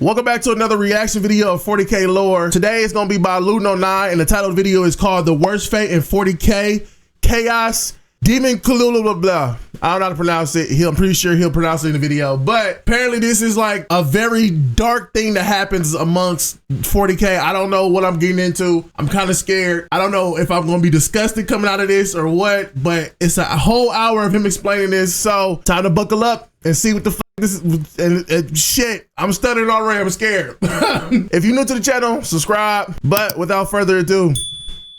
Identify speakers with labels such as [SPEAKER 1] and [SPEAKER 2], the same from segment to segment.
[SPEAKER 1] Welcome back to another reaction video of 40k lore. Today is going to be by Luno9 and the title of the video is called The Worst Fate in 40k Chaos DAEMONCULABA. I don't know how to pronounce it. I'm pretty sure he'll pronounce it in the video, but apparently this is like a very dark thing that happens amongst 40k. I don't know what I'm getting into. I'm kind of scared. I don't know if I'm going to be disgusted coming out of this or what, but it's a whole hour of him explaining this. So time to buckle up and see what the fuck this is. And shit, I'm stuttering already. I'm scared. If you're new to the channel, subscribe. But without further ado,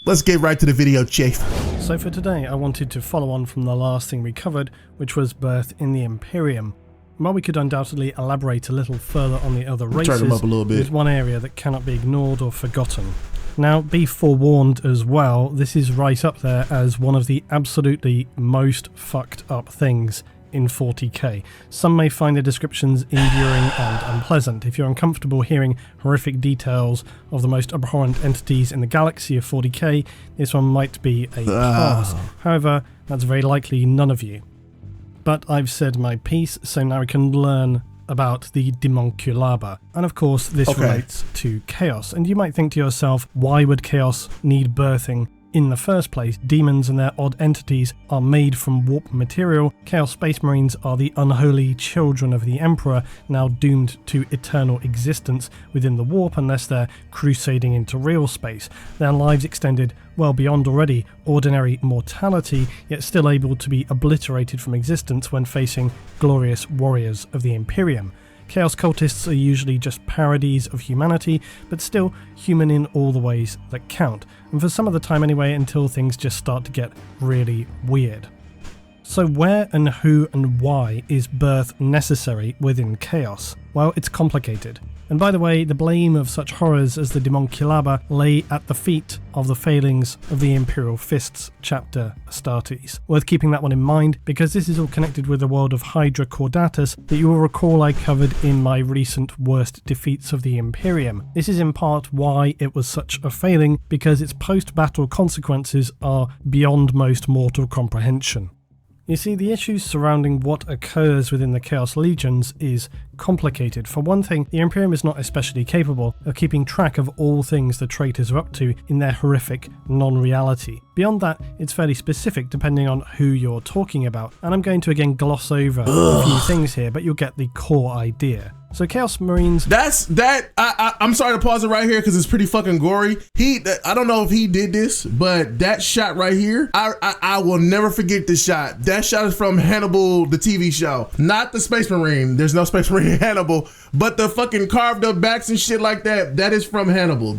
[SPEAKER 1] let's get right to the video, Chief.
[SPEAKER 2] So for today, I wanted to follow on from the last thing we covered, which was birth in the Imperium. While we could undoubtedly elaborate a little further on the other races,
[SPEAKER 1] turn them up a little bit.
[SPEAKER 2] There's one area that cannot be ignored or forgotten. Now, be forewarned as well, this is right up there as one of the absolutely most fucked up things in 40k. Some may find the descriptions enduring and unpleasant. If you're uncomfortable hearing horrific details of the most abhorrent entities in the galaxy of 40k, this one might be a pass. However, that's very likely none of you. But I've said my piece, so now we can learn about the DAEMONCULABA. And of course, this relates to chaos. And you might think to yourself, why would chaos need birthing in the first place? Demons and their odd entities are made from warp material. Chaos Space Marines are the unholy children of the Emperor, now doomed to eternal existence within the warp unless they're crusading into real space. Their lives extended well beyond already ordinary mortality, yet still able to be obliterated from existence when facing glorious warriors of the Imperium. Chaos cultists are usually just parodies of humanity, but still human in all the ways that count, and for some of the time anyway, until things just start to get really weird. So where and who and why is birth necessary within chaos? Well, it's complicated. And by the way, the blame of such horrors as the DAEMONCULABA lay at the feet of the failings of the Imperial Fists chapter Astartes. Worth keeping that one in mind, because this is all connected with the world of Hydra Caudatus that you will recall I covered in my recent worst defeats of the Imperium. This is in part why it was such a failing, because its post-battle consequences are beyond most mortal comprehension. You see, the issues surrounding what occurs within the Chaos Legions is complicated. For one thing, the Imperium is not especially capable of keeping track of all things the traitors are up to in their horrific non-reality. Beyond that, it's fairly specific depending on who you're talking about, and I'm going to again gloss over a few things here, but you'll get the core idea. So Chaos Marines... I'm sorry to pause it right here because it's pretty fucking gory. I don't know if he did this, but that shot right here, I will never forget this shot. That shot is from Hannibal, the TV show. Not the Space Marine. There's no Space Marine in Hannibal, but the fucking carved up backs and shit like that, that is from Hannibal.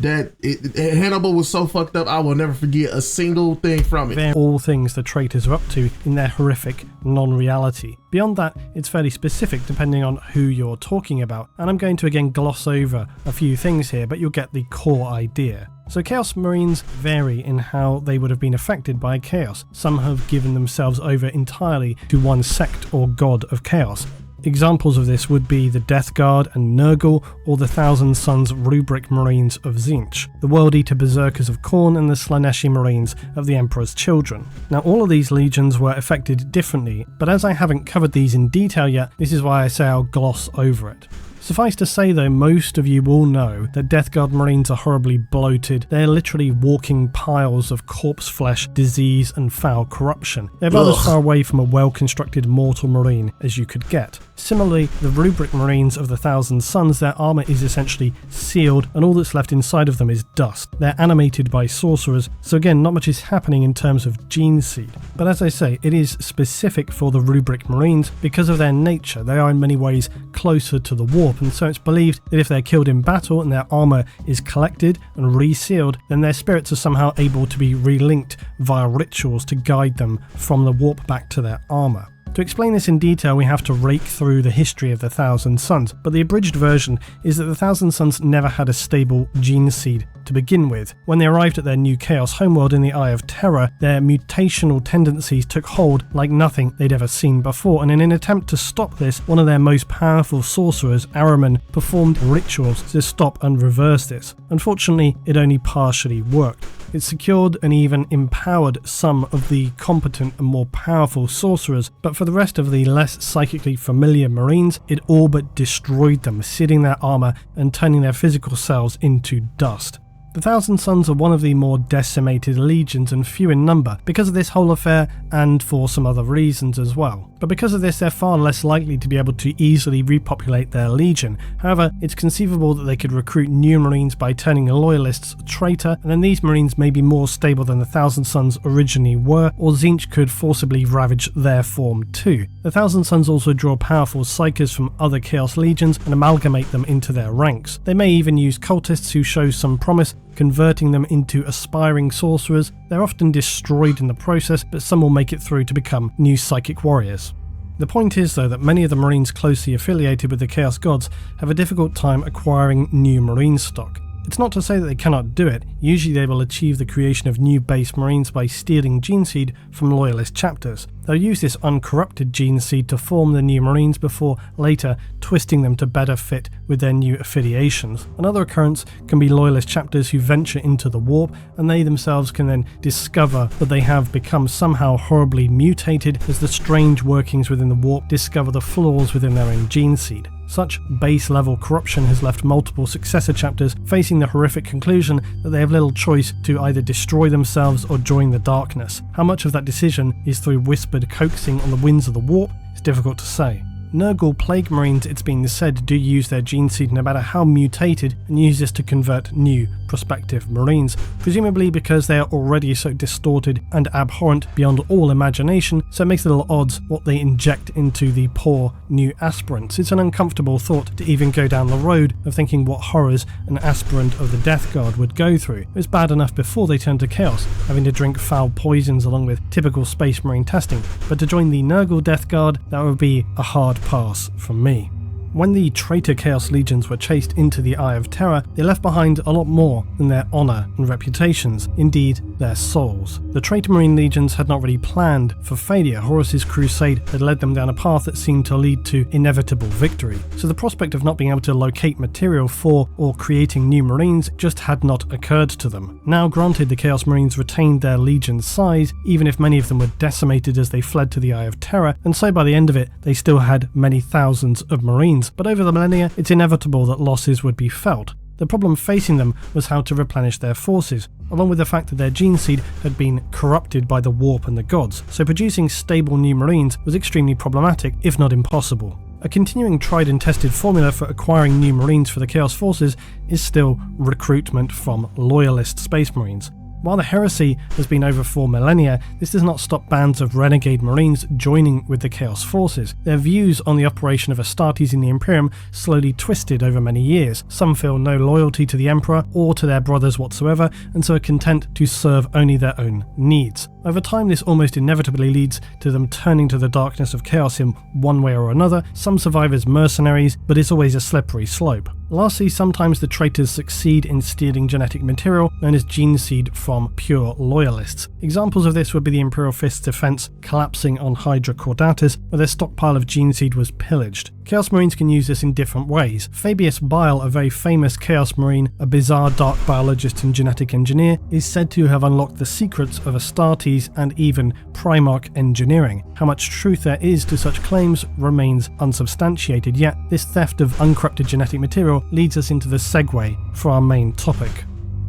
[SPEAKER 2] Hannibal was so fucked up, I will never forget a single thing from it. All things the traitors are up to in their horrific non-reality. Beyond that, it's fairly specific depending on who you're talking about, and I'm going to again gloss over a few things here, but you'll get the core idea. So Chaos Marines vary in how they would have been affected by chaos. Some have given themselves over entirely to one sect or god of chaos. Examples of this would be the Death Guard and Nurgle, or the Thousand Sons Rubric Marines of Tzeentch, the World Eater Berserkers of Khorne, and the Slaaneshi Marines of the Emperor's Children. Now, all of these legions were affected differently, but as I haven't covered these in detail yet, this is why I say I'll gloss over it. Suffice to say though, most of you will know that Death Guard Marines are horribly bloated. They're literally walking piles of corpse flesh, disease and foul corruption. They're about as far away from a well-constructed mortal marine as you could get. Similarly, the Rubric Marines of the Thousand Sons, their armour is essentially sealed and all that's left inside of them is dust. They're animated by sorcerers, so again, not much is happening in terms of gene seed. But as I say, it is specific for the Rubric Marines because of their nature. They are in many ways closer to the warp, and so it's believed that if they're killed in battle and their armour is collected and resealed, then their spirits are somehow able to be relinked via rituals to guide them from the warp back to their armour. To explain this in detail, we have to rake through the history of the Thousand Sons, but the abridged version is that the Thousand Sons never had a stable gene seed to begin with. When they arrived at their new Chaos homeworld in the Eye of Terror, their mutational tendencies took hold like nothing they'd ever seen before, and in an attempt to stop this, one of their most powerful sorcerers, Araman, performed rituals to stop and reverse this. Unfortunately, it only partially worked. It secured and even empowered some of the competent and more powerful sorcerers, but for the rest of the less psychically familiar Marines, it all but destroyed them, sealing their armor and turning their physical selves into dust. The Thousand Sons are one of the more decimated legions and few in number because of this whole affair and for some other reasons as well. But because of this, they're far less likely to be able to easily repopulate their legion. However, it's conceivable that they could recruit new Marines by turning loyalists traitor, and then these Marines may be more stable than the Thousand Sons originally were, or Tzeentch could forcibly ravage their form too. The Thousand Sons also draw powerful psychers from other Chaos Legions and amalgamate them into their ranks. They may even use cultists who show some promise, converting them into aspiring sorcerers. They're often destroyed in the process, but some will make it through to become new psychic warriors. The point is, though, that many of the Marines closely affiliated with the Chaos Gods have a difficult time acquiring new Marine stock. It's not to say that they cannot do it. Usually they will achieve the creation of new base Marines by stealing gene seed from loyalist chapters. They'll use this uncorrupted gene seed to form the new Marines before later twisting them to better fit with their new affiliations. Another occurrence can be loyalist chapters who venture into the warp, and they themselves can then discover that they have become somehow horribly mutated as the strange workings within the warp discover the flaws within their own gene seed. Such base-level corruption has left multiple successor chapters facing the horrific conclusion that they have little choice to either destroy themselves or join the darkness. How much of that decision is through whispered coaxing on the winds of the warp is difficult to say. Nurgle Plague Marines, it's been said, do use their gene seed no matter how mutated and use this to convert new prospective Marines, presumably because they are already so distorted and abhorrent beyond all imagination, so it makes little odds what they inject into the poor new aspirants. It's an uncomfortable thought to even go down the road of thinking what horrors an aspirant of the Death Guard would go through. It was bad enough before they turned to Chaos, having to drink foul poisons along with typical Space Marine testing, but to join the Nurgle Death Guard, that would be a hard pass from me. When the traitor Chaos Legions were chased into the Eye of Terror, they left behind a lot more than their honour and reputations, indeed their souls. The traitor Marine Legions had not really planned for failure. Horus's crusade had led them down a path that seemed to lead to inevitable victory, so the prospect of not being able to locate material for or creating new Marines just had not occurred to them. Now granted, the Chaos Marines retained their legion's size, even if many of them were decimated as they fled to the Eye of Terror, and so by the end of it they still had many thousands of Marines. But over the millennia, it's inevitable that losses would be felt. The problem facing them was how to replenish their forces, along with the fact that their gene seed had been corrupted by the warp and the gods, so producing stable new Marines was extremely problematic, if not impossible. A continuing tried and tested formula for acquiring new Marines for the Chaos Forces is still recruitment from loyalist Space Marines. While the heresy has been over for millennia, this does not stop bands of renegade Marines joining with the Chaos Forces. Their views on the operation of Astartes in the Imperium slowly twisted over many years. Some feel no loyalty to the Emperor or to their brothers whatsoever, and so are content to serve only their own needs. Over time, this almost inevitably leads to them turning to the darkness of Chaos in one way or another. Some survive as mercenaries, but it's always a slippery slope. Lastly, sometimes the traitors succeed in stealing genetic material known as gene seed from pure loyalists. Examples of this would be the Imperial Fist's defense collapsing on Hydra Caudatus, where their stockpile of gene seed was pillaged. Chaos Marines can use this in different ways. Fabius Bile, a very famous Chaos Marine, a bizarre dark biologist and genetic engineer, is said to have unlocked the secrets of Astartes and even Primarch engineering. How much truth there is to such claims remains unsubstantiated, yet this theft of uncorrupted genetic material leads us into the segue for our main topic.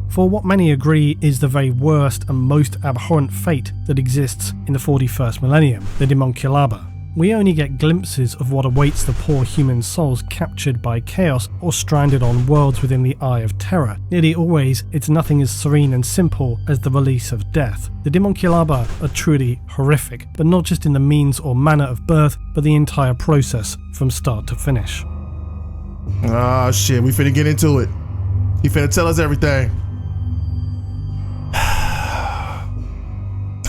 [SPEAKER 2] For what many agree is the very worst and most abhorrent fate that exists in the 41st millennium, the DAEMONCULABA. We only get glimpses of what awaits the poor human souls captured by chaos or stranded on worlds within the Eye of Terror. Nearly always, it's nothing as serene and simple as the release of death. The DAEMONCULABA are truly horrific, but not just in the means or manner of birth, but the entire process from start to finish.
[SPEAKER 1] Ah, shit, we finna get into it. He finna tell us everything.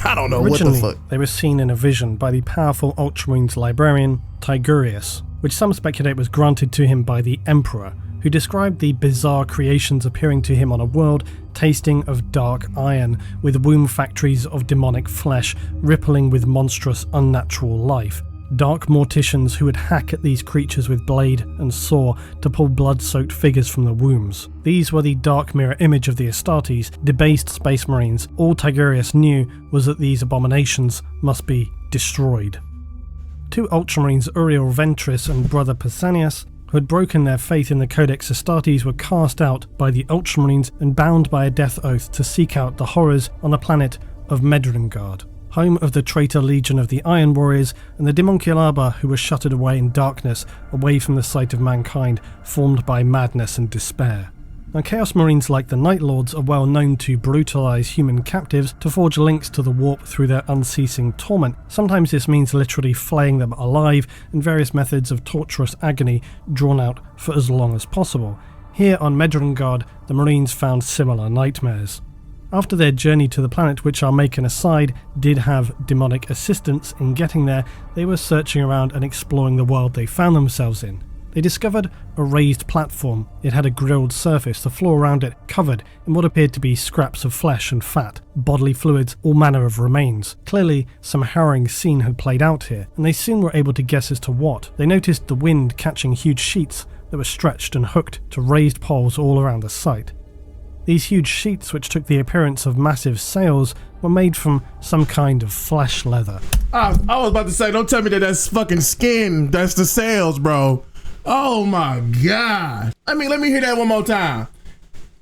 [SPEAKER 1] I don't know
[SPEAKER 2] Originally,
[SPEAKER 1] what the fuck.
[SPEAKER 2] They were seen in a vision by the powerful Ultramarines librarian Tigurius, which some speculate was granted to him by the Emperor, who described the bizarre creations appearing to him on a world tasting of dark iron, with womb factories of demonic flesh rippling with monstrous unnatural life. Dark morticians who would hack at these creatures with blade and saw to pull blood-soaked figures from the wombs. These were the dark mirror image of the Astartes, debased space marines. All Tigurius knew was that these abominations must be destroyed. Two Ultramarines, Uriel Ventris and Brother Pausanias, who had broken their faith in the Codex Astartes, were cast out by the Ultramarines and bound by a death oath to seek out the horrors on the planet of Medrengard, home of the traitor legion of the Iron Warriors and the Daemonculaba, who were shuttered away in darkness, away from the sight of mankind, formed by madness and despair. Now, Chaos Marines like the Night Lords are well known to brutalise human captives to forge links to the warp through their unceasing torment. Sometimes this means literally flaying them alive, and various methods of torturous agony drawn out for as long as possible. Here on Medrengard, the Marines found similar nightmares. After their journey to the planet, which I'll make an aside, did have demonic assistance in getting there, they were searching around and exploring the world they found themselves in. They discovered a raised platform. It had a grilled surface, the floor around it covered in what appeared to be scraps of flesh and fat, bodily fluids, all manner of remains. Clearly, some harrowing scene had played out here, and they soon were able to guess as to what. They noticed the wind catching huge sheets that were stretched and hooked to raised poles all around the site. These huge sheets, which took the appearance of massive sails, were made from some kind of flesh leather.
[SPEAKER 1] I was about to say, don't tell me that that's fucking skin. That's the sails, bro. Oh my God. Let me hear that one more time.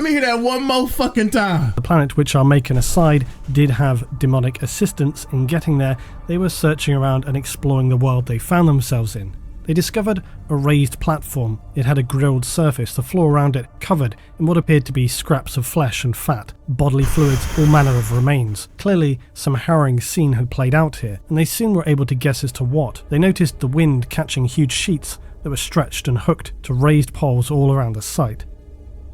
[SPEAKER 1] Let me hear that one more fucking time.
[SPEAKER 2] The planet, which I'll make an aside, did have demonic assistance in getting there. They were searching around and exploring the world they found themselves in. They discovered a raised platform. It had a grilled surface, the floor around it covered in what appeared to be scraps of flesh and fat, bodily fluids, all manner of remains. Clearly, some harrowing scene had played out here, and they soon were able to guess as to what. They noticed the wind catching huge sheets that were stretched and hooked to raised poles all around the site.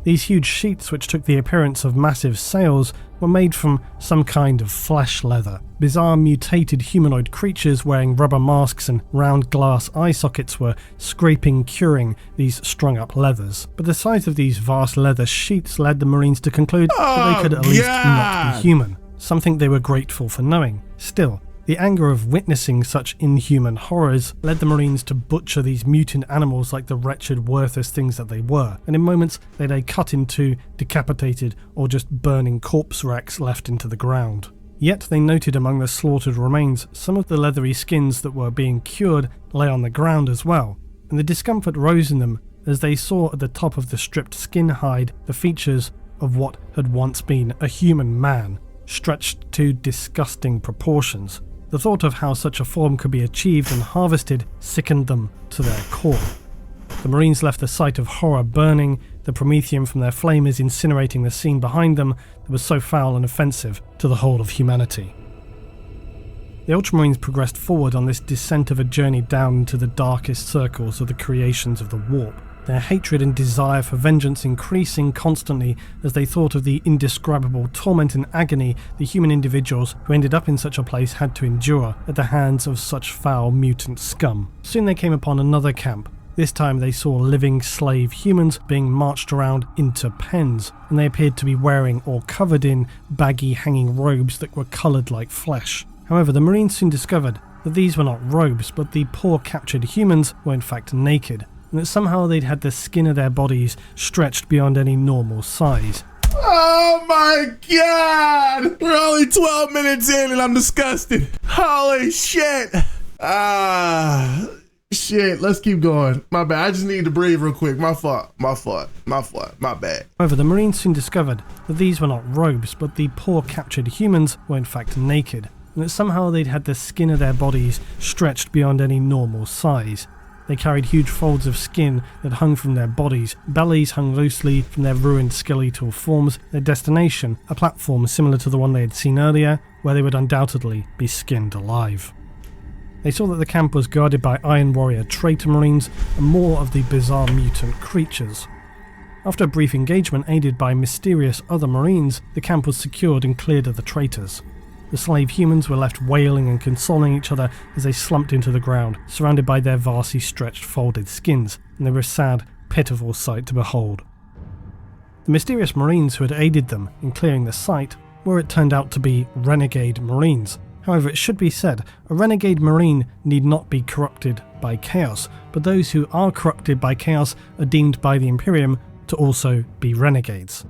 [SPEAKER 2] These huge sheets, which took the appearance of massive sails, were made from some kind of flesh leather. Bizarre mutated humanoid creatures wearing rubber masks and round glass eye sockets were scraping, curing these strung-up leathers. But the size of these vast leather sheets led the Marines to conclude that they could at least not be human, something they were grateful for knowing. Still, the anger of witnessing such inhuman horrors led the Marines to butcher these mutant animals like the wretched, worthless things that they were, and in moments they lay cut in two, decapitated, or just burning corpse wrecks left into the ground. Yet they noted among the slaughtered remains some of the leathery skins that were being cured lay on the ground as well, and the discomfort rose in them as they saw at the top of the stripped skin hide the features of what had once been a human man, stretched to disgusting proportions. The thought of how such a form could be achieved and harvested sickened them to their core. The Marines left the site of horror burning, the promethium from their flamers incinerating the scene behind them that was so foul and offensive to the whole of humanity. The Ultramarines progressed forward on this descent of a journey down into the darkest circles of the creations of the warp, their hatred and desire for vengeance increasing constantly as they thought of the indescribable torment and agony the human individuals who ended up in such a place had to endure at the hands of such foul mutant scum. Soon they came upon another camp. This time they saw living slave humans being marched around into pens, and they appeared to be wearing or covered in baggy hanging robes that were coloured like flesh. However, the Marines soon discovered that these were not robes, but the poor captured humans were in fact naked, and that somehow they'd had the skin of their bodies stretched beyond any normal size.
[SPEAKER 1] Oh my God! We're only 12 minutes in and I'm disgusted. Holy shit! Shit, let's keep going. My bad, I just need to breathe real quick. My fault, my bad.
[SPEAKER 2] However, the Marines soon discovered that these were not robes, but the poor captured humans were in fact naked, and that somehow they'd had the skin of their bodies stretched beyond any normal size. They carried huge folds of skin that hung from their bodies, bellies hung loosely from their ruined skeletal forms, their destination, a platform similar to the one they had seen earlier, where they would undoubtedly be skinned alive. They saw that the camp was guarded by Iron Warrior traitor Marines and more of the bizarre mutant creatures. After a brief engagement aided by mysterious other Marines, the camp was secured and cleared of the traitors. The slave humans were left wailing and consoling each other as they slumped into the ground, surrounded by their vastly stretched folded skins, and they were sad pitiful sight to behold. The mysterious Marines who had aided them in clearing the site were, it turned out, to be renegade Marines. However, it should be said, a renegade Marine need not be corrupted by chaos, but those who are corrupted by chaos are deemed by the Imperium to also be renegades.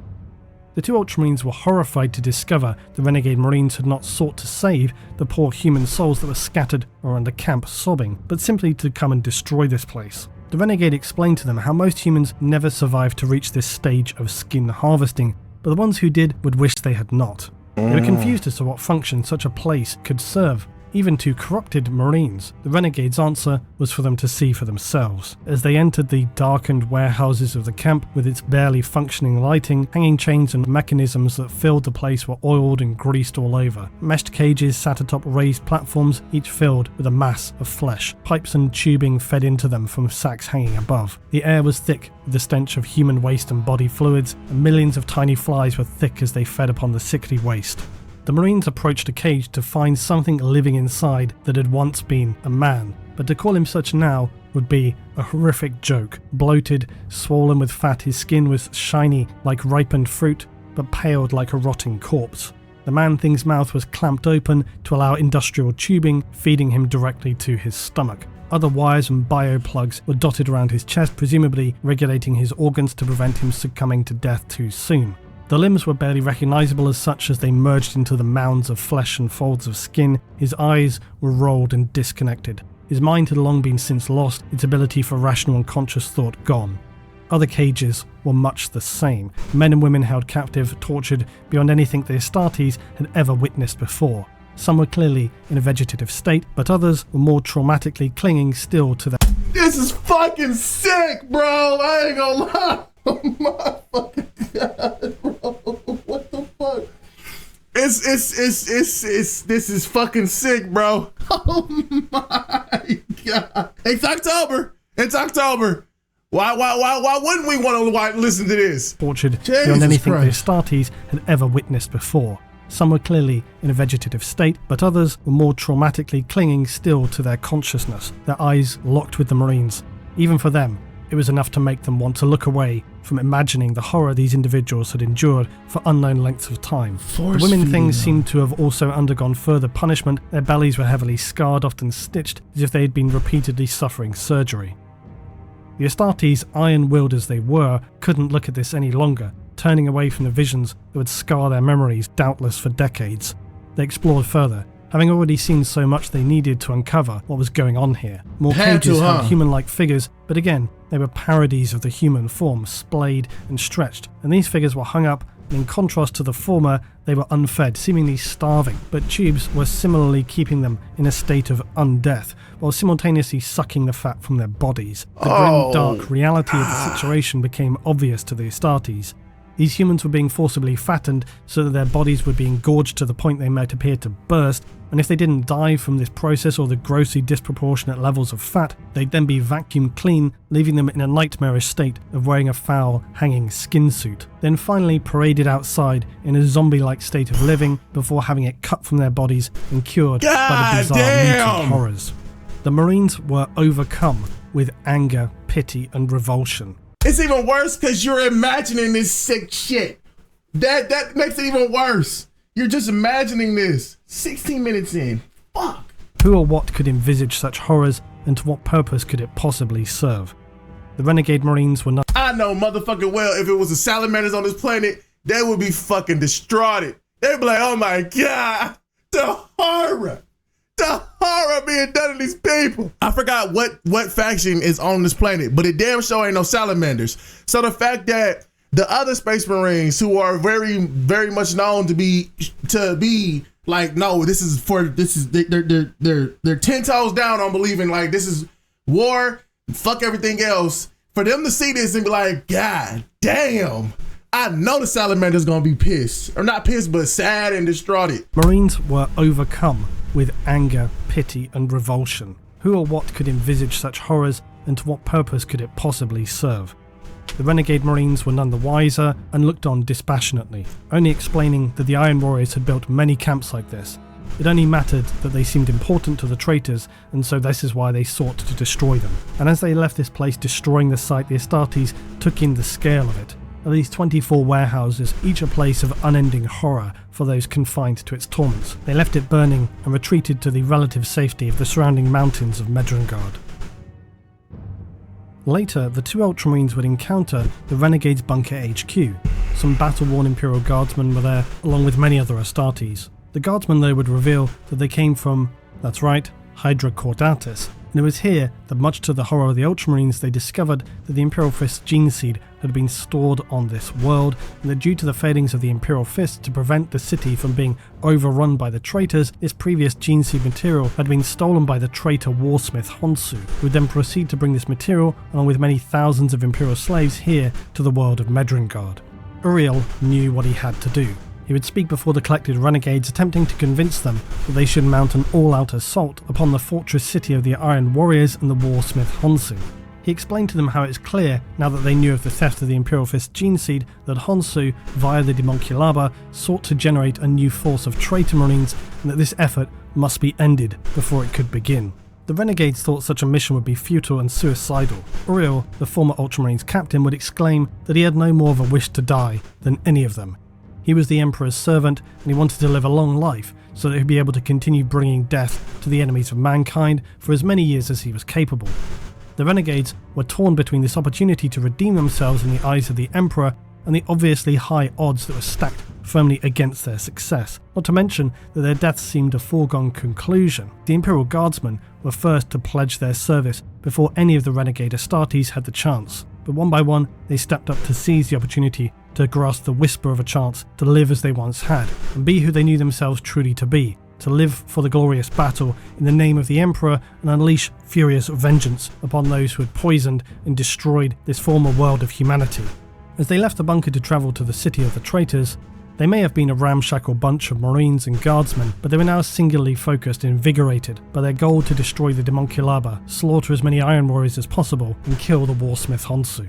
[SPEAKER 2] The two Ultramarines were horrified to discover the renegade Marines had not sought to save the poor human souls that were scattered around the camp sobbing, but simply to come and destroy this place. The renegade explained to them how most humans never survived to reach this stage of skin harvesting, but the ones who did would wish they had not. They were confused as to what function such a place could serve, even to corrupted Marines. The renegade's answer was for them to see for themselves. As they entered the darkened warehouses of the camp with its barely functioning lighting, hanging chains and mechanisms that filled the place were oiled and greased all over. Meshed cages sat atop raised platforms, each filled with a mass of flesh. Pipes and tubing fed into them from sacks hanging above. The air was thick with the stench of human waste and body fluids, and millions of tiny flies were thick as they fed upon the sickly waste. The Marines approached a cage to find something living inside that had once been a man, but to call him such now would be a horrific joke. Bloated, swollen with fat, his skin was shiny like ripened fruit, but paled like a rotting corpse. The man-thing's mouth was clamped open to allow industrial tubing feeding him directly to his stomach. Other wires and bioplugs were dotted around his chest, presumably regulating his organs to prevent him succumbing to death too soon. The limbs were barely recognisable as such as they merged into the mounds of flesh and folds of skin. His eyes were rolled and disconnected. His mind had long been since lost, its ability for rational and conscious thought gone. Other cages were much the same. Men and women held captive, tortured beyond anything the Astartes had ever witnessed before. Some were clearly in a vegetative state, but others were more traumatically clinging still to their...
[SPEAKER 1] This is fucking sick, bro. I ain't gonna lie. Oh my fucking god, bro. What the fuck? This is fucking sick, bro. Oh my god. It's October. It's October. Why wouldn't we want to listen to this?
[SPEAKER 2] Tortured
[SPEAKER 1] Jesus
[SPEAKER 2] beyond anything
[SPEAKER 1] Christ.
[SPEAKER 2] the Astartes had ever witnessed before. Some were clearly in a vegetative state, but others were more traumatically clinging still to their consciousness, their eyes locked with the Marines. Even for them, it was enough to make them want to look away from imagining the horror these individuals had endured for unknown lengths of time. The women things seemed to have also undergone further punishment. Their bellies were heavily scarred, often stitched, as if they had been repeatedly suffering surgery. The Astartes, iron-willed as they were, couldn't look at this any longer, turning away from the visions that would scar their memories doubtless for decades. They explored further, having already seen so much they needed to uncover what was going on here. More cages held human-like figures, but again, they were parodies of the human form, splayed and stretched, and these figures were hung up, and in contrast to the former, they were unfed, seemingly starving, but tubes were similarly keeping them in a state of undeath, while simultaneously sucking the fat from their bodies. The grim, dark reality of the situation became obvious to the Astartes. These humans were being forcibly fattened so that their bodies would be engorged to the point they might appear to burst, and if they didn't die from this process or the grossly disproportionate levels of fat, they'd then be vacuumed clean, leaving them in a nightmarish state of wearing a foul, hanging skin suit, then finally paraded outside in a zombie-like state of living before having it cut from their bodies and cured by the bizarre mutant horrors. The Marines were overcome with anger, pity, and revulsion.
[SPEAKER 1] It's even worse because you're imagining this sick shit. That makes it even worse. You're just imagining this. 16 minutes in. Fuck.
[SPEAKER 2] Who or what could envisage such horrors, and to what purpose could it possibly serve? The renegade Marines were not...
[SPEAKER 1] I know motherfucking well if it was the salamanders on this planet, they would be fucking distraught. They'd be like, oh my god, the horror. The horror being done to these people. I forgot what faction is on this planet, but it damn sure ain't no salamanders. So the fact that the other Space Marines, who are very, very much known to be like, no, they're 10 toes down on believing like this is war, fuck everything else. For them to see this and be like, god damn, I know the salamander's gonna be pissed, or not pissed, but sad and distraught.
[SPEAKER 2] Marines were overcome with anger, pity, and revulsion. Who or what could envisage such horrors, and to what purpose could it possibly serve? The renegade Marines were none the wiser and looked on dispassionately, only explaining that the Iron Warriors had built many camps like this, It only mattered that they seemed important to the traitors, and so this is why they sought to destroy them. And as they left this place destroying the site, the Astartes took in the scale of it. At least 24 warehouses, each a place of unending horror for those confined to its torments. They left it burning and retreated to the relative safety of the surrounding mountains of Medrengard. Later, the two Ultramarines would encounter the Renegade's bunker HQ. Some battle-worn Imperial Guardsmen were there, along with many other Astartes. The Guardsmen, though, would reveal that they came from, that's right, Hydra Caudatus, and it was here that, much to the horror of the Ultramarines, they discovered that the Imperial Fist gene seed had been stored on this world, and that due to the failings of the Imperial Fist to prevent the city from being overrun by the traitors, this previous gene seed material had been stolen by the traitor warsmith Honsu, who would then proceed to bring this material, along with many thousands of Imperial slaves, here to the world of Medrengard. Uriel knew what he had to do. He would speak before the collected renegades, attempting to convince them that they should mount an all-out assault upon the fortress city of the Iron Warriors and the warsmith Honsu. He explained to them how it's clear, now that they knew of the theft of the Imperial Fist gene seed, that Honsu, via the DAEMONCULABA, sought to generate a new force of traitor marines, and that this effort must be ended before it could begin. The renegades thought such a mission would be futile and suicidal. Uriel, the former Ultramarines captain, would exclaim that he had no more of a wish to die than any of them. He was the Emperor's servant, and he wanted to live a long life so that he'd be able to continue bringing death to the enemies of mankind for as many years as he was capable. The renegades were torn between this opportunity to redeem themselves in the eyes of the Emperor and the obviously high odds that were stacked firmly against their success, not to mention that their deaths seemed a foregone conclusion. The Imperial Guardsmen were first to pledge their service before any of the renegade Astartes had the chance, but one by one they stepped up to seize the opportunity to grasp the whisper of a chance to live as they once had, and be who they knew themselves truly to be, to live for the glorious battle in the name of the Emperor and unleash furious vengeance upon those who had poisoned and destroyed this former world of humanity. As they left the bunker to travel to the city of the traitors, they may have been a ramshackle bunch of Marines and Guardsmen, but they were now singularly focused and invigorated by their goal to destroy the DAEMONCULABA, slaughter as many Iron Warriors as possible, and kill the warsmith Honsu.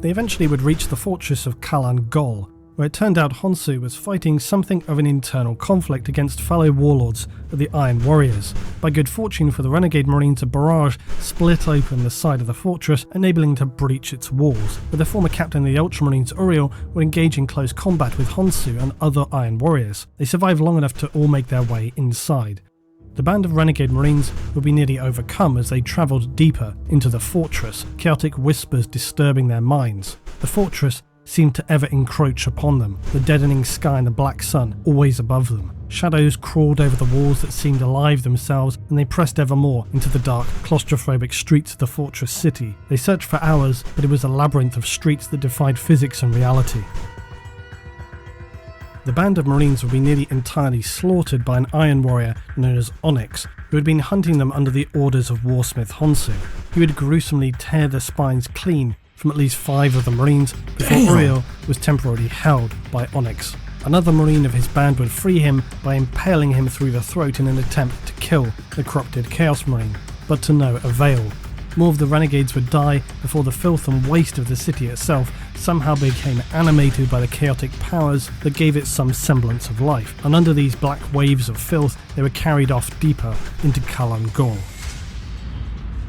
[SPEAKER 2] They eventually would reach the fortress of Kalan Gol, where it turned out Honsu was fighting something of an internal conflict against fellow warlords of the Iron Warriors. By good fortune for the renegade Marines, a barrage split open the side of the fortress, enabling to breach its walls, where the former captain of the Ultramarines, Uriel, would engage in close combat with Honsu and other Iron Warriors. They survived long enough to all make their way inside. The band of renegade Marines would be nearly overcome as they travelled deeper into the fortress, chaotic whispers disturbing their minds. The fortress seemed to ever encroach upon them, the deadening sky and the black sun always above them. Shadows crawled over the walls that seemed alive themselves, and they pressed ever more into the dark, claustrophobic streets of the fortress city. They searched for hours, but it was a labyrinth of streets that defied physics and reality. The band of Marines would be nearly entirely slaughtered by an Iron Warrior known as Onyx, who had been hunting them under the orders of warsmith Honsu. He would gruesomely tear their spines clean from at least 5 of the Marines before Uriel was temporarily held by Onyx. Another Marine of his band would free him by impaling him through the throat in an attempt to kill the corrupted Chaos Marine, but to no avail. More of the renegades would die before the filth and waste of the city itself somehow became animated by the chaotic powers that gave it some semblance of life, and under these black waves of filth they were carried off deeper into Kalan Gol.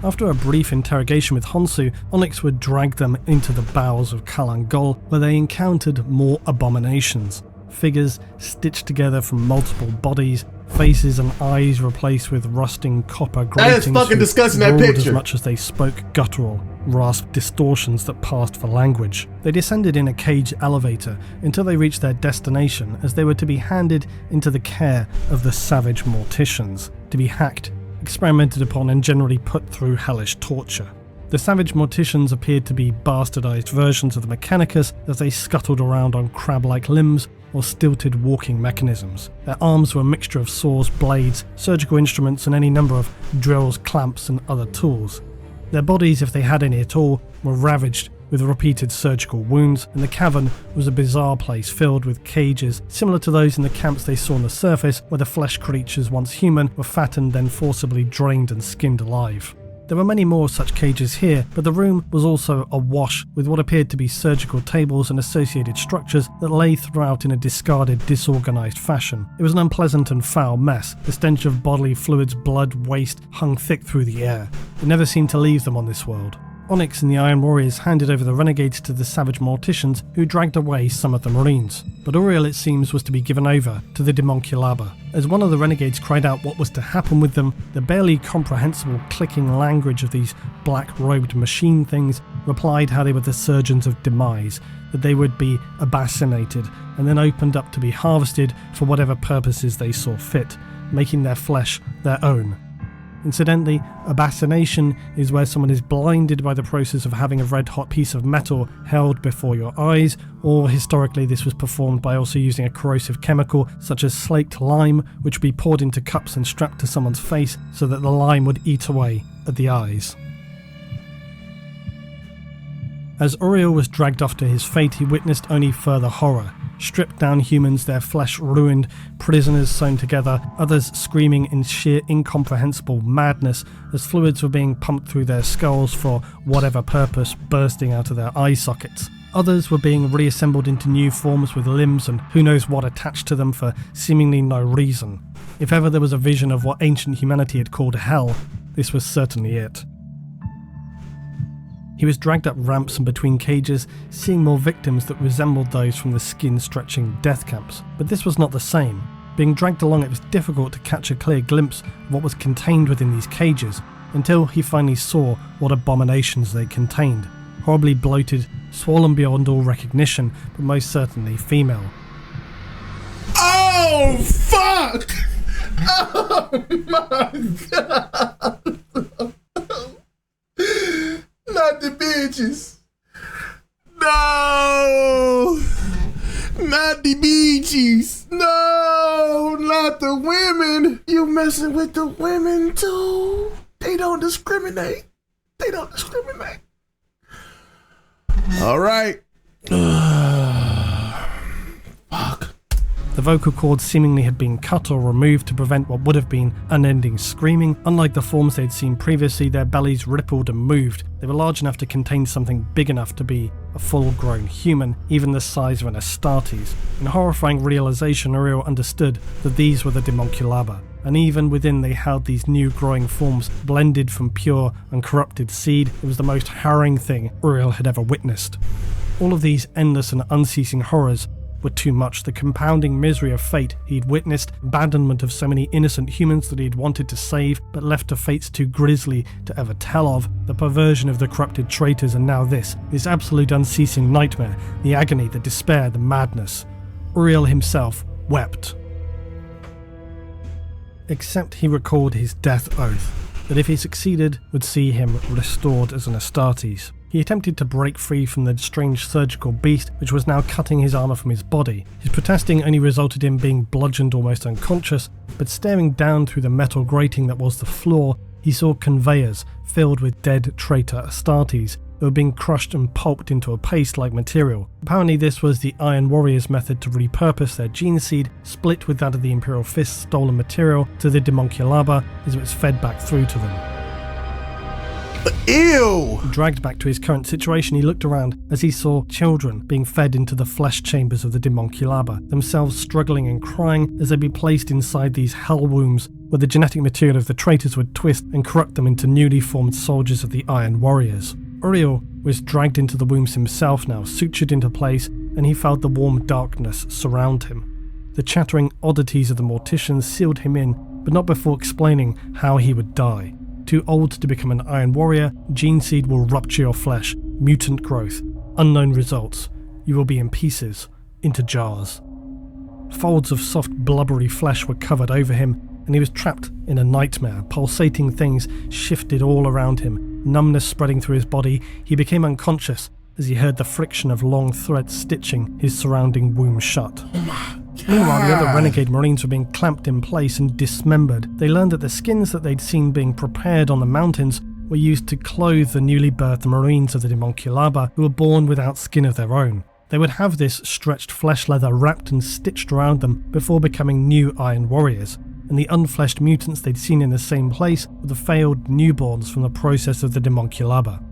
[SPEAKER 2] After a brief interrogation with Honsu, Onyx would drag them into the bowels of Kalan Gol, where they encountered more abominations. Figures stitched together from multiple bodies, faces and eyes replaced with rusting copper gratings.
[SPEAKER 1] That is fucking disgusting, that picture.
[SPEAKER 2] As much as they spoke guttural, rasped distortions that passed for language. They descended in a cage elevator until they reached their destination, as they were to be handed into the care of the savage morticians, to be hacked, experimented upon and generally put through hellish torture. The savage morticians appeared to be bastardized versions of the Mechanicus as they scuttled around on crab-like limbs or stilted walking mechanisms. Their arms were a mixture of saws, blades, surgical instruments and any number of drills, clamps and other tools. Their bodies, if they had any at all, were ravaged with repeated surgical wounds, and the cavern was a bizarre place filled with cages similar to those in the camps they saw on the surface, where the flesh creatures, once human, were fattened then forcibly drained and skinned alive. There were many more such cages here, but the room was also awash with what appeared to be surgical tables and associated structures that lay throughout in a discarded, disorganised fashion. It was an unpleasant and foul mess. The stench of bodily fluids, blood, waste hung thick through the air. It never seemed to leave them on this world. Onyx and the Iron Warriors handed over the renegades to the savage morticians, who dragged away some of the marines. But Uriel, it seems, was to be given over to the DAEMONCULABA. As one of the renegades cried out what was to happen with them, the barely comprehensible clicking language of these black-robed machine things replied how they were the surgeons of demise, that they would be abasinated and then opened up to be harvested for whatever purposes they saw fit, making their flesh their own. Incidentally, abasination is where someone is blinded by the process of having a red-hot piece of metal held before your eyes, or historically this was performed by also using a corrosive chemical such as slaked lime, which would be poured into cups and strapped to someone's face so that the lime would eat away at the eyes. As Uriel was dragged off to his fate, he witnessed only further horror. Stripped down humans, their flesh ruined, prisoners sewn together, others screaming in sheer incomprehensible madness as fluids were being pumped through their skulls for whatever purpose, bursting out of their eye sockets. Others were being reassembled into new forms with limbs and who knows what attached to them for seemingly no reason. If ever there was a vision of what ancient humanity had called hell, this was certainly it. He was dragged up ramps and between cages, seeing more victims that resembled those from the skin-stretching death camps. But this was not the same. Being dragged along, it was difficult to catch a clear glimpse of what was contained within these cages, until he finally saw what abominations they contained. Horribly bloated, swollen beyond all recognition, but most certainly female.
[SPEAKER 1] Oh, fuck! Oh, my God! Not the bitches. No! Not the bitches. No! Not the women. You messing with the women too? They don't discriminate. They don't discriminate. All right. Fuck.
[SPEAKER 2] The vocal cords seemingly had been cut or removed to prevent what would have been unending screaming. Unlike the forms they'd seen previously, their bellies rippled and moved. They were large enough to contain something big enough to be a full-grown human, even the size of an Astartes. In horrifying realization, Uriel understood that these were the DAEMONCULABA, and even within they held these new growing forms blended from pure, uncorrupted seed. It was the most harrowing thing Uriel had ever witnessed. All of these endless and unceasing horrors were too much. The compounding misery of fate he'd witnessed, abandonment of so many innocent humans that he'd wanted to save, but left to fates too grisly to ever tell of, the perversion of the corrupted traitors, and now this absolute unceasing nightmare, the agony, the despair, the madness. Uriel himself wept. Except he recalled his death oath, that if he succeeded, would see him restored as an Astartes. He attempted to break free from the strange surgical beast which was now cutting his armour from his body. His protesting only resulted in being bludgeoned almost unconscious, but staring down through the metal grating that was the floor, he saw conveyors filled with dead traitor Astartes who were being crushed and pulped into a paste-like material. Apparently this was the Iron Warriors' method to repurpose their gene seed, split with that of the Imperial Fist's stolen material, to the DAEMONCULABA as it was fed back through to them.
[SPEAKER 1] Ew!
[SPEAKER 2] Dragged back to his current situation, he looked around as he saw children being fed into the flesh chambers of the DAEMONCULABA, themselves struggling and crying as they'd be placed inside these hell wombs where the genetic material of the traitors would twist and corrupt them into newly formed soldiers of the Iron Warriors. Uriel was dragged into the wombs himself now, sutured into place, and he felt the warm darkness surround him. The chattering oddities of the morticians sealed him in, but not before explaining how he would die. Too old to become an Iron Warrior, gene seed will rupture your flesh, mutant growth, unknown results. You will be in pieces, into jars. Folds of soft blubbery flesh were covered over him, and he was trapped in a nightmare. Pulsating things shifted all around him, numbness spreading through his body. He became unconscious as he heard the friction of long threads stitching his surrounding womb shut. Meanwhile, the other renegade marines were being clamped in place and dismembered. They learned that the skins that they'd seen being prepared on the mountains were used to clothe the newly birthed marines of the DAEMONCULABA who were born without skin of their own. They would have this stretched flesh leather wrapped and stitched around them before becoming new Iron Warriors. and the unfleshed mutants they'd seen in the same place were the failed newborns from the process of the DAEMONCULABA.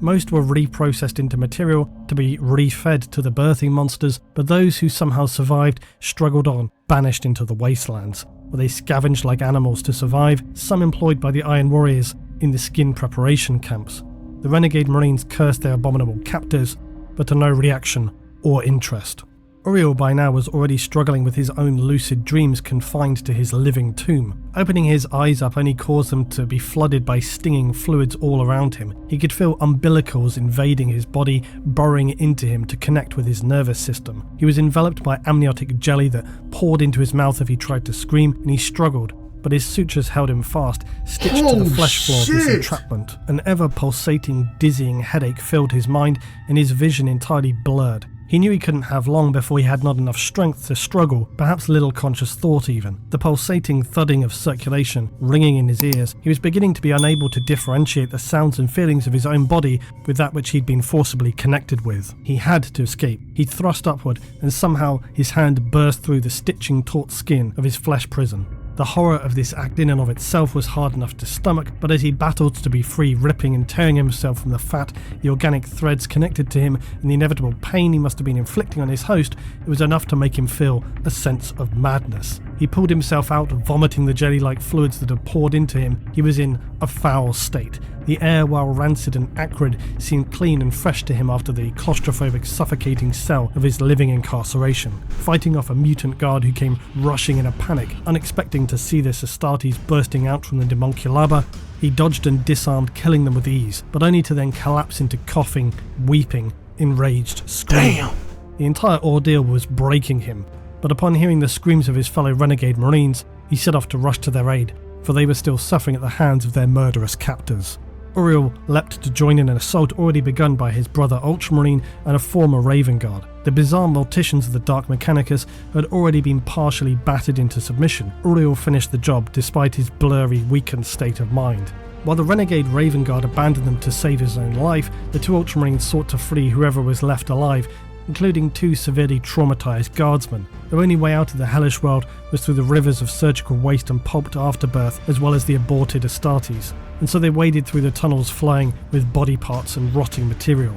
[SPEAKER 2] Most were reprocessed into material to be refed to the birthing monsters, but those who somehow survived struggled on, banished into the wastelands, where they scavenged like animals to survive, some employed by the Iron Warriors in the skin preparation camps. The renegade Marines cursed their abominable captors, but to no reaction or interest. Uriel by now was already struggling with his own lucid dreams confined to his living tomb. Opening his eyes up only caused them to be flooded by stinging fluids all around him. He could feel umbilicals invading his body, burrowing into him to connect with his nervous system. He was enveloped by amniotic jelly that poured into his mouth if he tried to scream, and he struggled, but his sutures held him fast, stitched to the flesh floor of this entrapment. An ever-pulsating, dizzying headache filled his mind, and his vision entirely blurred. He knew he couldn't have long before he had not enough strength to struggle, perhaps little conscious thought even. The pulsating thudding of circulation ringing in his ears, he was beginning to be unable to differentiate the sounds and feelings of his own body with that which he'd been forcibly connected with. He had to escape. He thrust upward, and somehow his hand burst through the stitching taut skin of his flesh prison. The horror of this act in and of itself was hard enough to stomach, but as he battled to be free, ripping and tearing himself from the fat, the organic threads connected to him, and the inevitable pain he must have been inflicting on his host, it was enough to make him feel a sense of madness. He pulled himself out, vomiting the jelly-like fluids that had poured into him. He was in a foul state. The air, while rancid and acrid, seemed clean and fresh to him after the claustrophobic, suffocating cell of his living incarceration. Fighting off a mutant guard who came rushing in a panic, unexpecting to see their Astartes bursting out from the DAEMONCULABA, he dodged and disarmed, killing them with ease, but only to then collapse into coughing, weeping, enraged screaming.
[SPEAKER 1] Damn.
[SPEAKER 2] The entire ordeal was breaking him, but upon hearing the screams of his fellow renegade Marines, he set off to rush to their aid, for they were still suffering at the hands of their murderous captors. Uriel leapt to join in an assault already begun by his brother Ultramarine and a former Raven Guard. The bizarre morticians of the Dark Mechanicus had already been partially battered into submission. Uriel finished the job despite his blurry, weakened state of mind. While the renegade Raven Guard abandoned them to save his own life, the two Ultramarines sought to free whoever was left alive, including two severely traumatized guardsmen. Their only way out of the hellish world was through the rivers of surgical waste and pulped afterbirth, as well as the aborted Astartes, and so they waded through the tunnels flying with body parts and rotting material.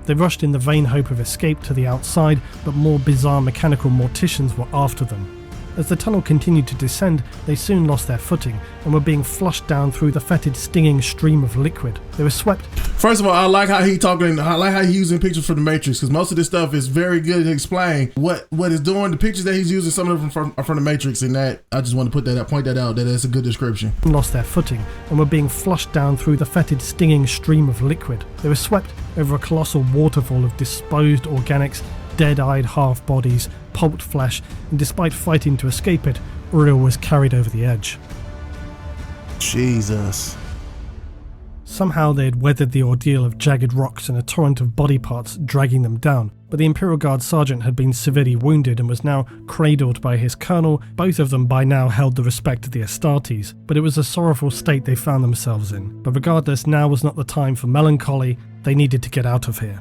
[SPEAKER 2] They rushed in the vain hope of escape to the outside, but more bizarre mechanical morticians were after them. As the tunnel continued to descend, they soon lost their footing and were being flushed down through the fetid, stinging stream of liquid. They were swept.
[SPEAKER 1] First of all, I like how I like how he's using pictures from the Matrix, because most of this stuff is very good to explain what it's doing. The pictures that he's using, some of them are from the Matrix, and that I just want to point that out. That it's a good description.
[SPEAKER 2] Lost their footing and were being flushed down through the fetid, stinging stream of liquid. They were swept over a colossal waterfall of disposed organics, dead-eyed half-bodies, pulped flesh, and despite fighting to escape it, Uriel was carried over the edge.
[SPEAKER 1] Jesus.
[SPEAKER 2] Somehow they had weathered the ordeal of jagged rocks and a torrent of body parts dragging them down, but the Imperial Guard sergeant had been severely wounded and was now cradled by his colonel. Both of them by now held the respect of the Astartes, but it was a sorrowful state they found themselves in. But regardless, now was not the time for melancholy. They needed to get out of here.